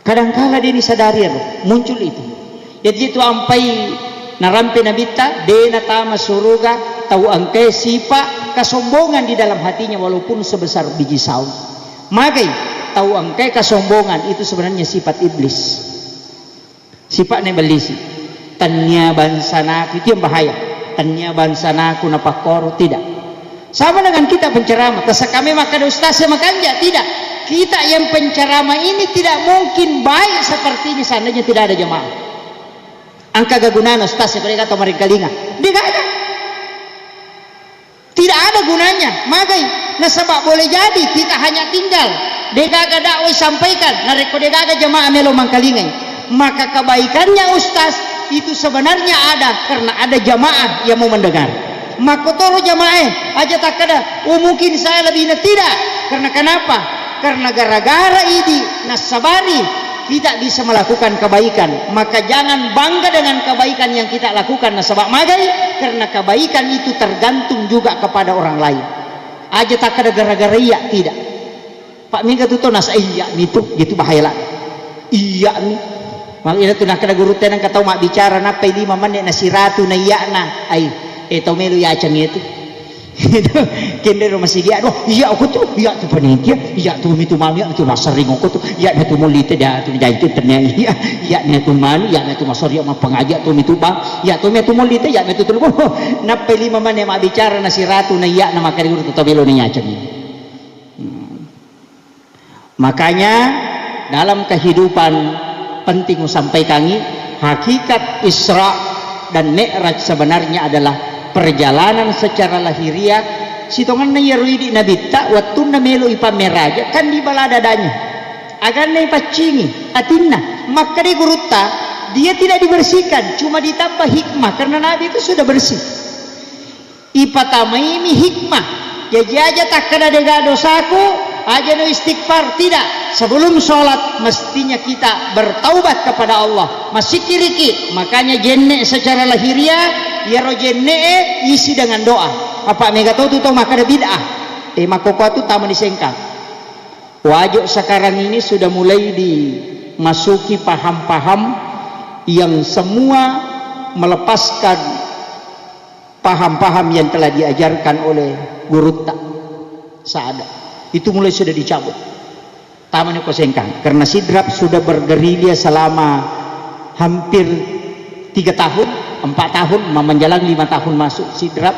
Kadangkala dia disadari muncul itu. Jadi itu ampai narampe nabita dena tama suruga tahu angke sifat kesombongan di dalam hatinya walaupun sebesar biji sawi. Makai tahu angke kesombongan itu sebenarnya sifat iblis. Sifatnya belisi. Tanya bansanaku itu yang bahaya. Tanya bansanaku napakoro tidak. Sama dengan kita penceramah. Tasa kami maka ada ustaznya makanya tidak. Kita yang penceramah ini tidak mungkin baik seperti ini seandainya tidak ada jemaah. Angka gagunaan ustaz mereka atau mereka linga. Dia gak ada. Tidak ada gunanya. Makai nasabak boleh jadi kita hanya tinggal. Dia gak ada dakwah sampaikan. Nareko dia gak ada jemaah melo mangkalingai. Maka kebaikannya ustaz itu sebenarnya ada karena ada jamaah yang mau mendengar. Maka toro jamaah aja tak ada. Oh mungkin saya lebih tidak. Karena kenapa? Karena gara-gara ini nasabari tidak bisa melakukan kebaikan. Maka jangan bangga dengan kebaikan yang kita lakukan nasabak magai, karena kebaikan itu tergantung juga kepada orang lain. Aja tak ada gara-gara iya tidak. Pak Mingga tuh nas iya itu gitu bahaya lah. Iya nih. Makanya tu nak kena guru tenang kata mak bicara napai 5 menit nasi ratu na iya na ai tau melu ya cang itu itu kender masih dia aduh iya aku tuh iya tu panitia iya tu mitu mami itu masering aku tuh iya na tu molite dah tu jangan tu ternyata iya na tu mani iya na tu masori sama pengajar tu mitu bang iya tu mitu molite iya mitu tu napai 5 menit mak bicara nasi ratu na iya na maka guru tu melu na cang makanya dalam kehidupan penting sampaikan hakikat Isra dan Mi'raj sebenarnya adalah perjalanan secara lahiriah sitongan na yaruidi nabita wattuna melu ipa meraja kan di baladadanya agan na ipacingi atinna maka di guruta dia tidak dibersihkan cuma ditambah hikmah karena Nabi itu sudah bersih ipatamaimi hikmah jadi aja tak kena dega dosaku aja no istighfar tidak sebelum sholat mestinya kita bertaubat kepada Allah masih kiriki makanya jenne secara lahiriah ya ro jenne isi dengan doa apa mega tahu tuh maka ada bid'ah makoko itu taman disengkang wajib sekarang ini sudah mulai dimasuki paham-paham yang semua melepaskan paham-paham yang telah diajarkan oleh guru tak saada itu mulai sudah dicabut tamannya kosengkang karena sidrap sudah bergerilya selama hampir 3 tahun 4 tahun menjelang 5 tahun masuk sidrap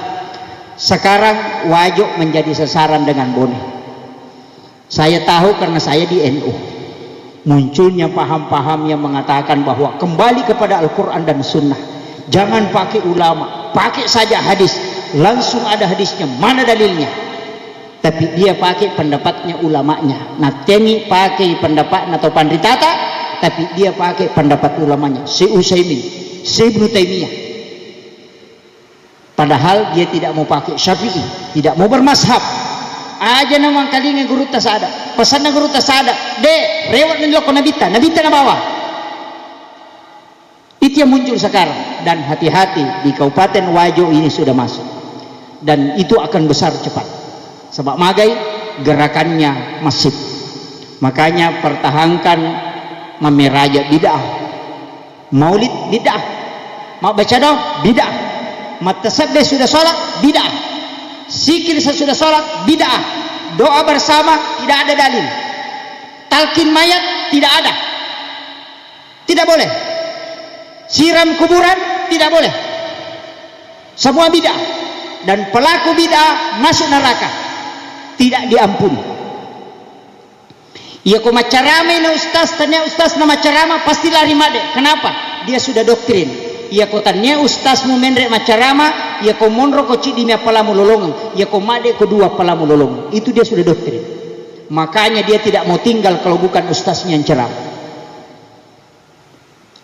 sekarang wajib menjadi sasaran dengan boneh saya tahu karena saya di NU munculnya paham-paham yang mengatakan bahwa kembali kepada Al-Quran dan Sunnah jangan pakai ulama pakai saja hadis langsung ada hadisnya mana dalilnya tapi dia pakai pendapatnya ulamanya nah teni pakai pendapat atau pandritata tapi dia pakai pendapat ulamanya Syekh Utsaimin Syekh Ibnu Taimiyah padahal dia tidak mau pakai Syafi'i tidak mau bermazhab aja nama kalinya guru tasada pesannya guru tasada de rewat niloko nabita na bawah itu yang muncul sekarang dan hati-hati di Kabupaten Wajo ini sudah masuk dan itu akan besar cepat sebab magai gerakannya masif makanya pertahankan memeraja bid'ah maulid bid'ah mau baca doa bid'ah, matasabbih sudah sholat bid'ah, zikir sesudah sholat bid'ah, doa bersama tidak ada dalil, talqin mayat tidak ada, tidak boleh, siram kuburan tidak boleh, semua bid'ah, dan pelaku bid'ah masuk neraka, tidak diampuni. Ia ko macarama na ustaz, tanya ustaz na macarama pasti lari made. Kenapa? Dia sudah doktrin. Ia ko tanya ustaz mu mendre macarama, ia ko monro ko cidi mia palamu lolongan, ia ko made ko dua palamu lolongan. Itu dia sudah doktrin. Makanya dia tidak mau tinggal kalau bukan ustaznya yang ceramah.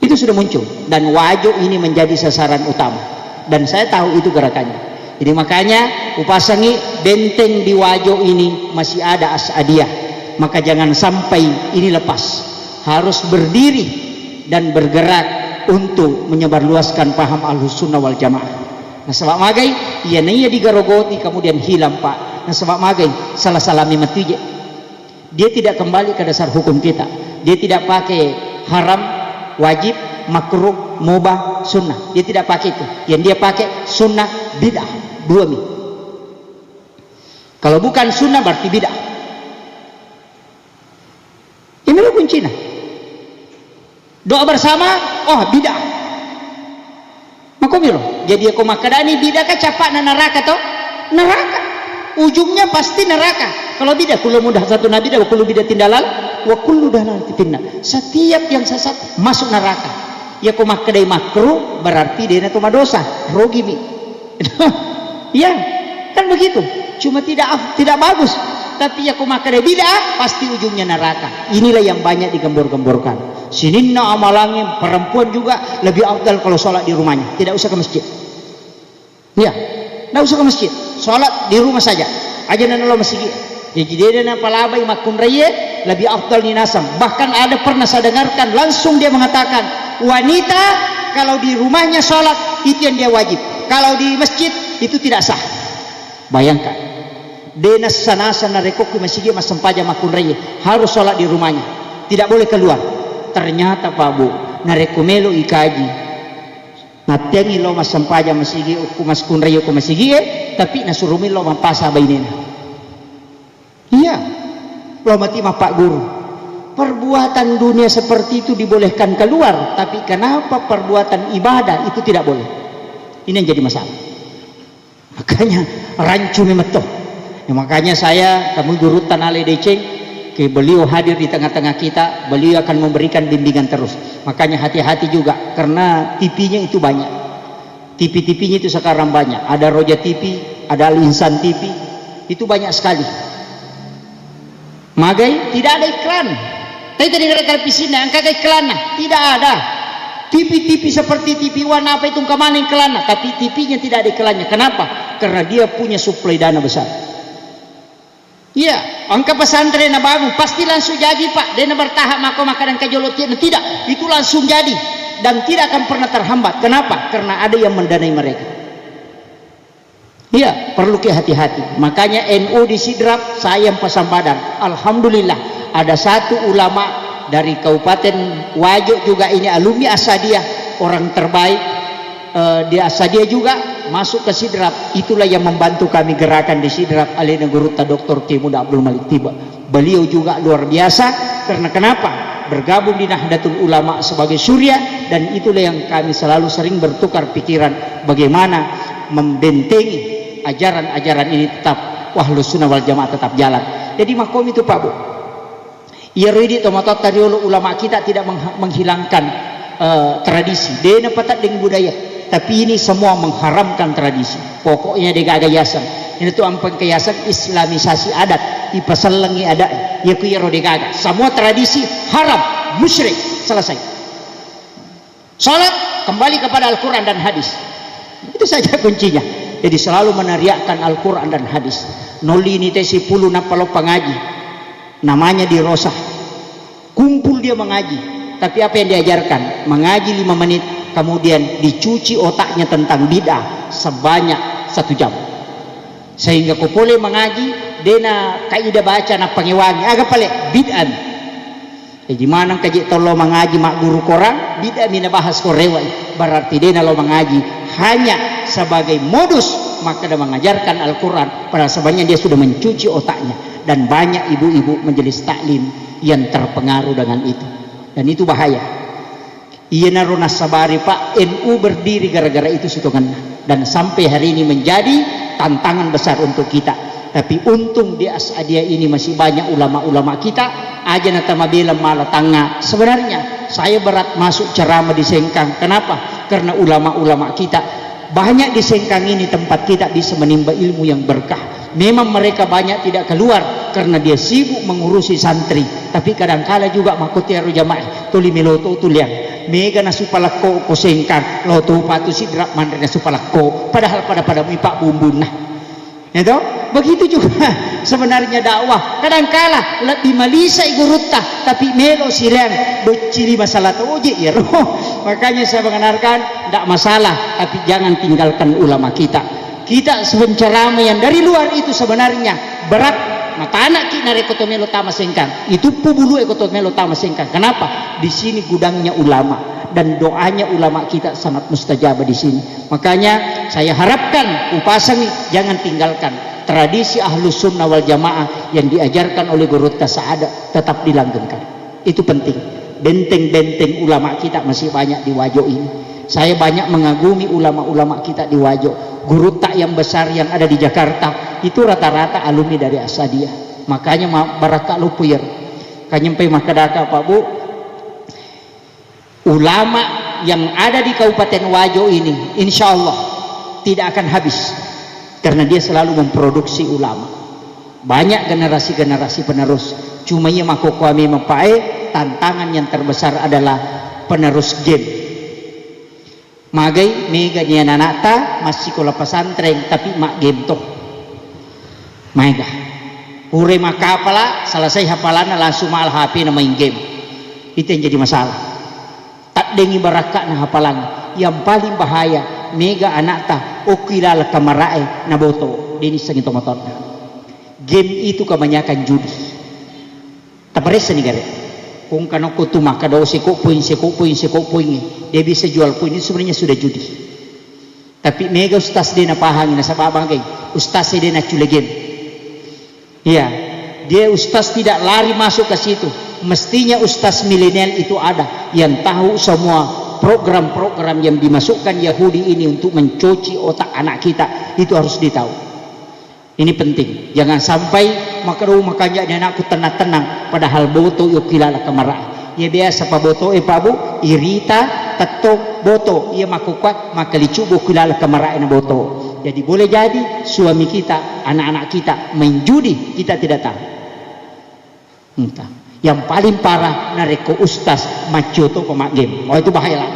Itu sudah muncul, dan wajo ini menjadi sasaran utama. Dan saya tahu itu gerakannya. Jadi makanya upasangi benteng di wajo ini masih ada Asadiyah. Maka jangan sampai ini lepas, harus berdiri dan bergerak untuk menyebarluaskan paham Ahlussunnah wal Jamaah. Nah sebab magai ia nanya digarogoti kemudian hilang pak. Nah sebab magai salah matuje, dia tidak kembali ke dasar hukum kita, dia tidak pakai haram, wajib, makruh, mubah, sunnah, dia tidak pakai itu. Yang dia pakai sunnah, bid'ah, dua mi. Kalau bukan sunnah berarti bid'ah. Ini lo kuncinya. Doa bersama, oh bid'ah. Makomiro. Jadi aku makadani bid'ah ka capak na neraka toh? Neraka. Ujungnya pasti neraka. Kalau bid'ah kullu mudah satu nabi wa kullu bid'atin dalal wa kullu dalalatin finnar. Setiap yang sesat masuk neraka. Ya aku makadai makruh berarti dia itu dosa, rugi mi. Ya, kan begitu. Cuma tidak bagus. Tapi ya kumakare bid'ah pasti ujungnya neraka. Inilah yang banyak digembor-gemborkan. Sininna amalannya perempuan juga lebih afdal kalau sholat di rumahnya, tidak usah ke masjid. Ya, tidak usah ke masjid, sholat di rumah saja. Aja nana masjid. Jadi dia nana palabai makun raya lebih afdal ninasam. Bahkan ada pernah saya dengarkan langsung dia mengatakan wanita kalau di rumahnya sholat itu yang dia wajib. Kalau di masjid itu tidak sah. Bayangkan. Denas sana rekoku masih mas sempaja makun raya harus sholat di rumahnya, tidak boleh keluar. Ternyata Pak Bu narekumelo ikaji natengi lo mas sempaja masih ku mas kun raya ku masih tapi nasurumi lo mampasa bainena. Iya lo mati mah Pak Guru, perbuatan dunia seperti itu dibolehkan keluar, tapi kenapa perbuatan ibadah itu tidak boleh? Ini yang jadi masalah. Makanya rancu memetoh. Ya, makanya saya kamu guru Tanale Deceng ke beliau hadir di tengah-tengah kita, beliau akan memberikan bimbingan terus. Makanya hati-hati juga karena TV-nya itu banyak. TV-TV-nya itu sekarang banyak. Ada Roja TV, ada Al Insan TV. Itu banyak sekali. Magai tidak ada iklan. Tapi tadi ada televisi angka iklan tidak ada. TV-TV seperti TV warna apa itu kemana iklan, tapi TV-nya tidak ada iklannya. Kenapa? Karena dia punya suplai dana besar. Iya, angka pesantren na bangun pasti langsung jadi Pak. Dia bertahap makanan kejolotnya tidak, itu langsung jadi dan tidak akan pernah terhambat. Kenapa? Karena ada yang mendanai mereka. Iya, perlu hati-hati. Makanya NU di Sidrap saya yang pasang badan. Alhamdulillah ada satu ulama dari Kabupaten Wajo juga ini alumni Asadiyah, orang terbaik di Asadiyah juga masuk ke Sidrap. Itulah yang membantu kami gerakan di Sidrap. Alina Guruta Dr. Kemuda Abdul Malik Tiba. Beliau juga luar biasa. Karena kenapa? Bergabung di Nahdlatul Ulama sebagai surya, dan itulah yang kami selalu sering bertukar pikiran bagaimana membentengi ajaran-ajaran ini tetap Ahlussunnah wal Jamaah tetap jalan. Jadi makom itu Pak Bu. Ya ridi tomatot tadiolo ulama kita tidak menghilangkan tradisi. Dia patat dengan budaya. Tapi ini semua mengharamkan tradisi. Pokoknya dia gak yayasan. Ini tuh ampun keyasan islamisasi adat. Ipasalangi adat. Ya kuyero dia gak. Semua tradisi haram, musyrik. Selesai. Salat kembali kepada Al-Quran dan hadis. Itu saja kuncinya. Jadi selalu meneriakkan Al-Quran dan hadis. Noli ini tesi puluh napalo pengaji. Namanya di Rosah. Kumpul dia mengaji. Tapi apa yang diajarkan? Mengaji 5 menit. Kemudian dicuci otaknya tentang bid'ah sebanyak 1 jam. Sehingga kau boleh mengaji. Dena kaidah baca na pangiwangi. Agak pale bid'ah. Di mana kaji tolo mengaji mak guru korang bida mina bahas korewai, berarti dia nalo mengaji hanya sebagai modus, maka dia mengajarkan Al-Quran padahal sebenarnya dia sudah mencuci otaknya. Dan banyak ibu-ibu majelis taklim yang terpengaruh dengan itu, dan itu bahaya. Iya narona sabari Pak, NU berdiri gara-gara itu situngan, dan sampai hari ini menjadi tantangan besar untuk kita. Tapi untung di As'adiyah ini masih banyak ulama-ulama kita aja natamabila malah tangga. Sebenarnya saya berat masuk ceramah di Sengkang. Kenapa? Karena ulama-ulama kita banyak di Sengkang ini tempat kita bisa menimba ilmu yang berkah. Memang mereka banyak tidak keluar karena dia sibuk mengurusi santri, tapi kadang-kala juga makotiaru jamaah tuli meloto tuliang mega nasupalako ko Sengkang loto patu sidrap mandre nasupalako, padahal pada mipak bumbun itu begitu juga sebenarnya dakwah. Kadang-kala lebih malisa igurutta tapi melo silang docili masalah toje ya roh. Makanya saya mengenalkan tidak masalah, tapi jangan tinggalkan ulama kita. Kita sebencarama yang dari luar itu sebenarnya berat mata anak kita rekotomelo tama Sengkang itu pubulu ekotomelo tama Sengkang. Kenapa? Di sini gudangnya ulama dan doanya ulama kita sangat mustajab di sini. Makanya saya harapkan upasangi jangan tinggalkan tradisi Ahlus Sunnah wal Jamaah yang diajarkan oleh Guru Tasa'ada, tetap dilanggengkan. Itu penting. Benteng-benteng ulama kita masih banyak di Wajo ini. Saya banyak mengagumi ulama-ulama kita di Wajo. Guru tak yang besar yang ada di Jakarta itu rata-rata alumni dari As'adiyah. Makanya baraka lupuyar kanyempai makadaka Pak Bu, ulama yang ada di Kabupaten Wajo ini insya Allah tidak akan habis karena dia selalu memproduksi ulama. Banyak generasi-generasi penerus. Cuma ia makokwami mapae, tantangan yang terbesar adalah penerus game. Magai mega nian anakta masih sekolah pesantren tapi mak game toh. Mega. Ure makapala selesai hafalannya langsung mal HP na main game. Itu yang jadi masalah. Tak dengi baraka na hafalan. Yang paling bahaya mega anakta okilala kamarae na boto dini sengito motor. Game itu kebanyakan judi. Tak beres nih gare. Kung kanoko tu maka daw siko poin dia bisa jual poin itu sebenarnya sudah judi. Tapi mega ustaz dia na pahang na sa babangay ustaz dia na culegin. Ya, dia ustaz tidak lari masuk ke situ. Mestinya ustaz milenial itu ada yang tahu semua program-program yang dimasukkan Yahudi ini untuk mencuci otak anak kita, itu harus ditahu. Ini penting, jangan sampai makanya anakku tenang-tenang padahal boto yukilala kamara. Ya biasa pa boto Pak Bu irita tato boto ia makukwat makalicubo kilala kamara na boto. Jadi boleh jadi suami kita, anak-anak kita main judi, kita tidak tahu. Entah. Yang paling parah nareko ustaz macoto pemak game. Oh itu bahaya lah.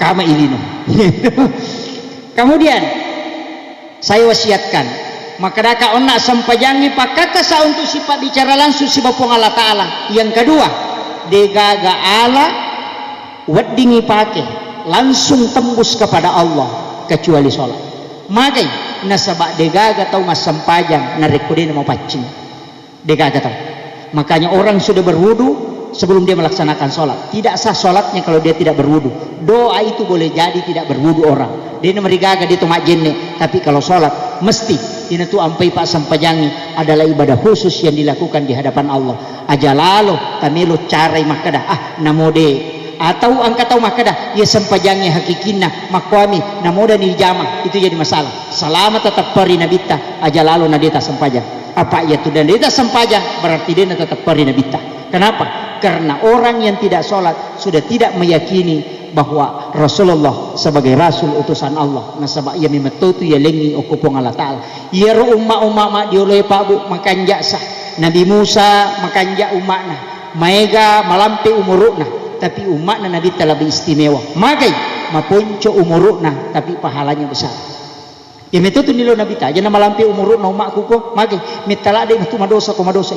Kama ilino. Kemudian saya wasiatkan maka daka onak sampajangi pakaka sa untuk sifat bicara langsung si Bapong Allah Ta'ala. Yang kedua degaga Allah weddingi pake langsung tembus kepada Allah kecuali sholat. Magai nasabak degaga tau mas sampajang narekodin mau pacing degaga tau. Makanya orang sudah berwudu sebelum dia melaksanakan sholat. Tidak sah sholatnya kalau dia tidak berwudu. Doa itu boleh jadi tidak berwudu orang. Dia merigaga dia tumak jenne. Tapi kalau sholat mesti ini tuh ampai pak sampajangi adalah ibadah khusus yang dilakukan di hadapan Allah. Aja lalu tamelo carai makadah namode atau angkat tahu makadah ia sampajangi hakikina makwami namoda ni jama itu jadi masalah. Selama tetap pari nabita aja lalu nadita sampajang apa ya tu dan nadita sampajang berarti dia tetap pari nabita. Kenapa? Karena orang yang tidak sholat sudah tidak meyakini bahwa Rasulullah sebagai Rasul utusan Allah. Nasabak ia memetutu ia lengi okupong Allah Ta'ala. Ia ro umma dioleh Pak Bu makan jaksa. Nabi Musa makan jak umatna. Maega malampe umurukna. Tapi umatna Nabi telah beristimewa. Magai mapunco umurukna tapi pahalanya besar. Ya metutu nilo Nabi ta. Jangan malampe umurukna umatku ko. Magai mitala ada itu madosa ko madosa.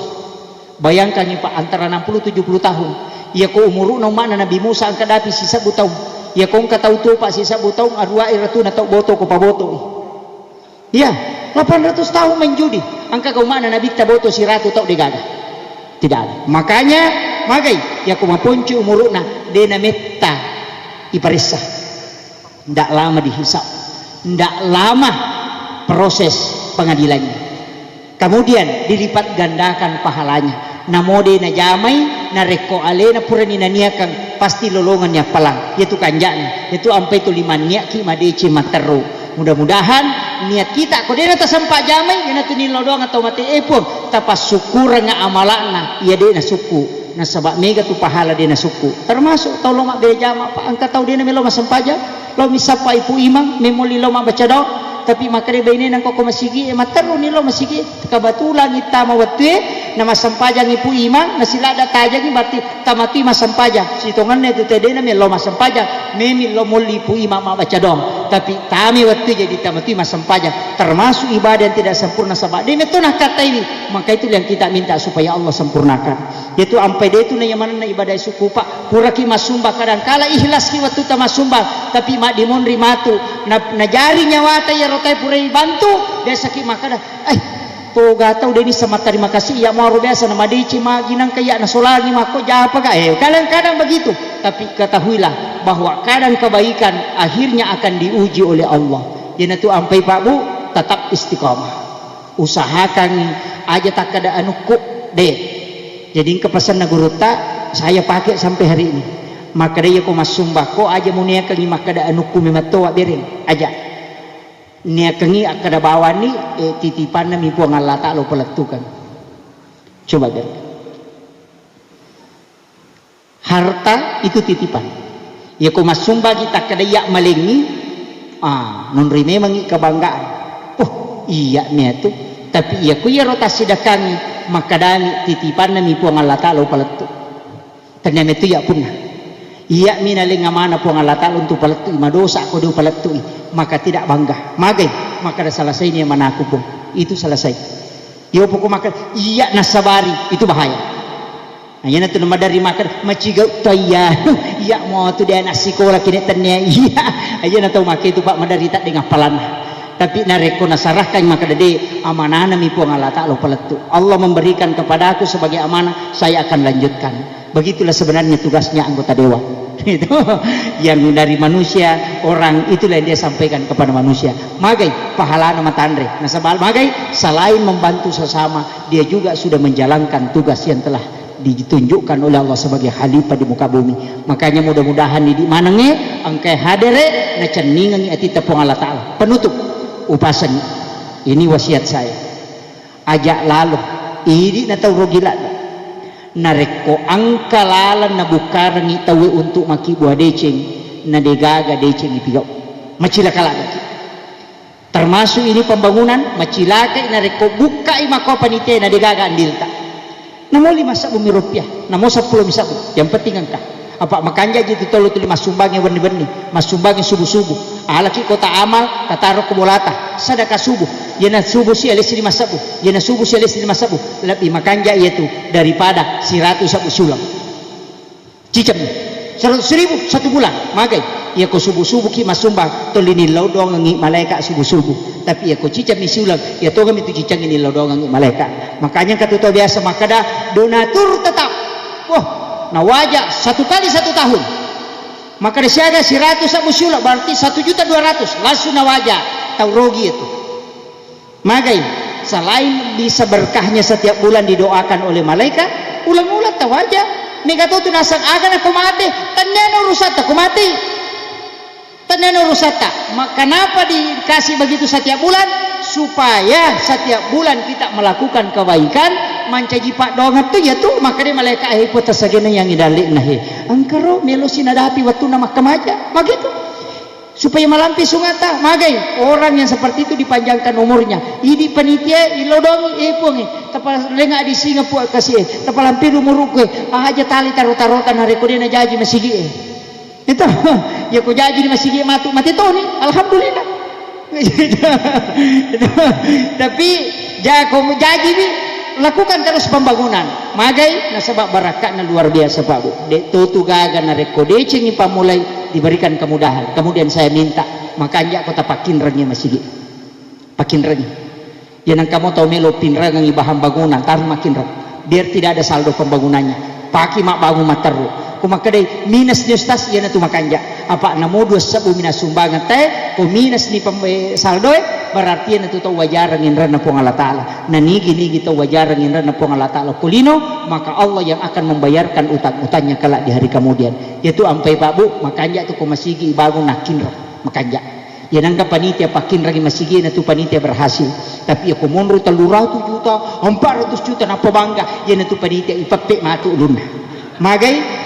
Bayangkan nih Pak antara 60-70 tahun. Ya ko umurukna umatna Nabi Musa angka dati sisa butau. Ya kong katau tu Pak sisa butau arwa iratu na tau boto ko paboto. Ya 800 tahun menjudi. Angka kau mana Nabi taboto si ratu tau digaga. Tidak ada. Makanya magai ya kuma poncu umuruna dena metta iparissa ndak lama dihisap, ndak lama proses pengadilannya, kemudian dilipat gandakan pahalanya. Namode na jamai na reko ale na purani na niakang pasti lolongannya palang yaitu kanjana yaitu ampai tu liman niak ki madeci materu. Mudah-mudahan niat kita kodena ta sampa jamai yana tu nilodong atau mati epon tapas syukur nga amalana iya de na suku na sabak mega tu pahala de na suku termasuk tau loma be jama pa angka tau de na melo masampaja lo misapa ipu imang memoli loma baca do tapi makare baine nang koko masigi materu nilo masigi kabatulan ita mawatwe na masampajang ipu imang na sila ada tajang berarti tamati masampajang sitongannya tu tede na melo masampajang memi lo moli ipu imang baca dong tapi tami waktu jadi tamati masampajang termasuk ibadah yang tidak sempurna sabak dia itu nak kata ini maka itu yang kita minta supaya Allah sempurnakan yaitu ampai dia itu na mana na ibadah suku pak puraki masumba kadang kala ikhlas ki waktu ta masumba tapi mak dimonri matu na jari nyawata ya rotai purai bantu dia sakit makada to gatau deni sama terima kasih ya mau biasa nama dici maginang kayak nasolagi mako japa ka kadang-kadang begitu tapi ketahuilah bahwa kadang kebaikan akhirnya akan diuji oleh Allah jadi tu ampai Pak Bu tetap istiqamah usahakan aja tak ada anuku deh jadi kepesan na guru tak saya pakai sampai hari ini maka dia ko masumba ko aja munia kangi maka ada anuku mematoa bering aja nia kangi akada bawa ni titipan na mipu ang Allah Ta'ala pelatukan coba ber harta itu titipan ya ko masumba kita kada yak malengi non rime mangi kebanggaan oh iya nia tu tapi ya ku ya rotasi dakangi maka dani titipan na mipu ang Allah Ta'ala pelatu ternyata itu ya punna iya minaling mana po ang Allah Ta'ala untuk paletu madosa ako do paletu maka tidak bangga magay maka selesai niya manaku po itu selesai iyo po ko makan iya nasabari itu bahaya ayan na ito naman dari makan machigaw taya iya mo ito dia nasikola kinitan niya iya ayan na ito maka itu pak madarita dengan palana tapi nareko nasarahkan maka dede amanah nami po ang Allah Ta'ala paletu Allah memberikan kepada aku sebagai amanah saya akan lanjutkan begitulah sebenarnya tugasnya anggota dewan itu yang dari manusia orang itulah yang dia sampaikan kepada manusia magai pahala nama tandre nasabal magai selain membantu sesama dia juga sudah menjalankan tugas yang telah ditunjukkan oleh Allah sebagai khalifah di muka bumi makanya mudah-mudahan di mana nge angkai hadere na ceningan ati tepung Allah Ta'ala penutup upasan ini wasiat saya ajak lalu ini na tau rogila nareko angkalalan na bukarang itawi untuk maki buah deceng na degaga deceng ipigau macilaka lagi termasuk ini pembangunan macilaka nareko buka imako panite na degaga andilta namo 5 bumi rupiah namo 10 misabu yang penting angka apa makanya gitu tolu tu masumbangnya berni-berni masumbangnya subuh-subuh alaki kota amal tatarok kebolata sadaka subuh yana subuh si alis 5 sabu yana subuh si alis 5 sabu lebih makanya itu daripada 100 sabu sulam cicam 100.000 satu bulan magai ya ko subuh-subuh ki masumbang tolini laudong ngi malaikat subuh-subuh tapi ya ko cicam ni sulam ya to kami tu cicang ini laudong ngi malaikat makanya katuto biasa makada donatur tetap wah nah wajah 1 kali 1 tahun maka disiaga 100 sabu sulam berarti 1.200.000 langsung na wajah tahu rogi itu magai selain bisa berkahnya setiap bulan didoakan oleh malaikat ulang-ulang tahu wajah negato tu nasang agan aku mati taneno rusata aku mati taneno rusata kenapa dikasih begitu setiap bulan supaya setiap bulan kita melakukan kebaikan mancaji pak dongat tu ya tu maka dia malaikat hipotasagena yang idalik nahi angkaro melusi nadapi waktu nama kemaja begitu supaya malampi sungata magai orang yang seperti itu dipanjangkan umurnya ini panitia ilodongi ipungi tapal lenga di Singapura kasih tapal hampir umur ke aja tali tarutan hari kodena jaji masigi itu ya ko jaji masigi mati to ni alhamdulillah tapi jago jaji ni lakukan terus pembangunan magai nasabak barakat na luar biasa Pak Bu tutu gaga na rekode cengi pamulai diberikan kemudahan kemudian saya minta makanya kota pakin rengi masih pakin rengi yang kamu tahu melo pinrang ngi bahan bangunan taruh makin reng biar tidak ada saldo pembangunannya paki mak bangun materu kumakadai minus ni ustaz ia na tu makanja apa namo 2 sabu minas sumbangan teh ko minus ni saldo berarti na tu tau wajaran indra na po Allah taala nanigi tau wajaran indra na po Allah taala kulino maka Allah yang akan membayarkan utang-utangnya kelak di hari kemudian yaitu ampai babu makanja tu ko masigi bangun nakin makanja ya nangka panitia pakin lagi masigi na tu panitia berhasil tapi aku mundur 300 juta 400 juta napa bangga ya na tu panitia ipape matu ulun magai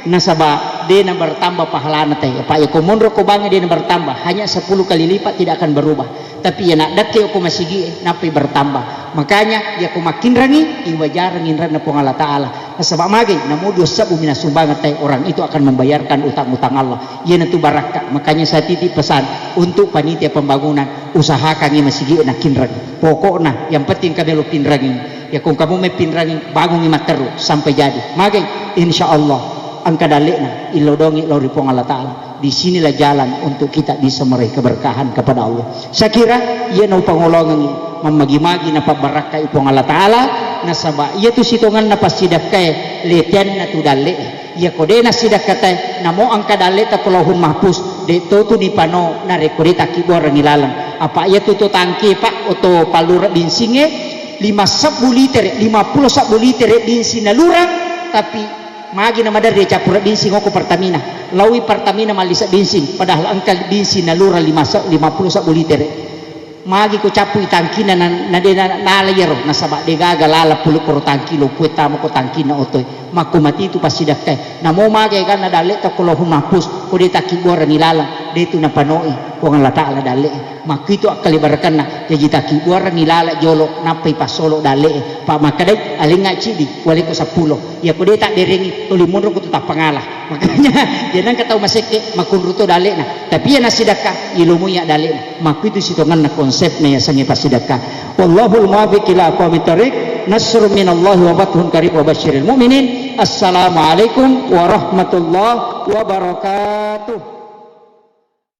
nasaba dia na bertambah pahalana teh pak ya kumundro ko bangga dia na bertambah hanya 10 kali lipat tidak akan berubah tapi ya nak dake ko masigi napi bertambah makanya ya ko makin rangi iwajar ngin na po Allah taala nasaba magi namo 2 sabu minas sumbangan teh orang itu akan membayarkan utang-utang Allah ya na tu barakah makanya saya titip pesan untuk panitia pembangunan usahakan ya masigi nakin rangi pokoknya yang penting kami lu pinrangi ya kung kamu may pinrangi bangun imat terus sampai jadi magi insyaallah angka dalekna ilodongi lori pong Allah Ta'ala disinilah jalan untuk kita bisa meraih keberkahan kepada Allah saya kira ia na pangolongan mamagi-magi na pabaraka ipong Allah Ta'ala nasaba ia tu sitongan na pasidak kay letian na tu dale ia kode na sidak kata namo angka daleta kulahun mahpus de to tu ni pano na rekode takibor ngilalang apa ia tu tangki pak oto palura binsinge 50 liter 50 liter binsin na lurang tapi magi na madar dia capura bensin ko Pertamina lawi Pertamina malisa bensin padahal angka bensin na lura 50 liter magi ko capu tangkina na de na layero nasaba de gaga lala pulu ko tangki lo kueta mo ko tangkina otoy makumati itu pasti dak kay namo magi kan na dale ta ko lohun mahpus ko de takibor nilala de tu na panoi ko Allah taala dale makito akalibarkan na jadi takibor nilala jolo napai pasolo dale pa makadai alinga cidi wali ko 10 ya ko de tak derengi tulimunro ko tetap pangalah makanya jangan kata maseke makunruto dale na tapi ya nasidaka ilumuya dale na makito sitongan na konsep na ya sangi pasidaka wallahul muwaffiq ila aqwamit thariq nasrun minallahi wa fathun qarib wa basyiril mu'minin assalamualaikum warahmatullahi wabarakatuh.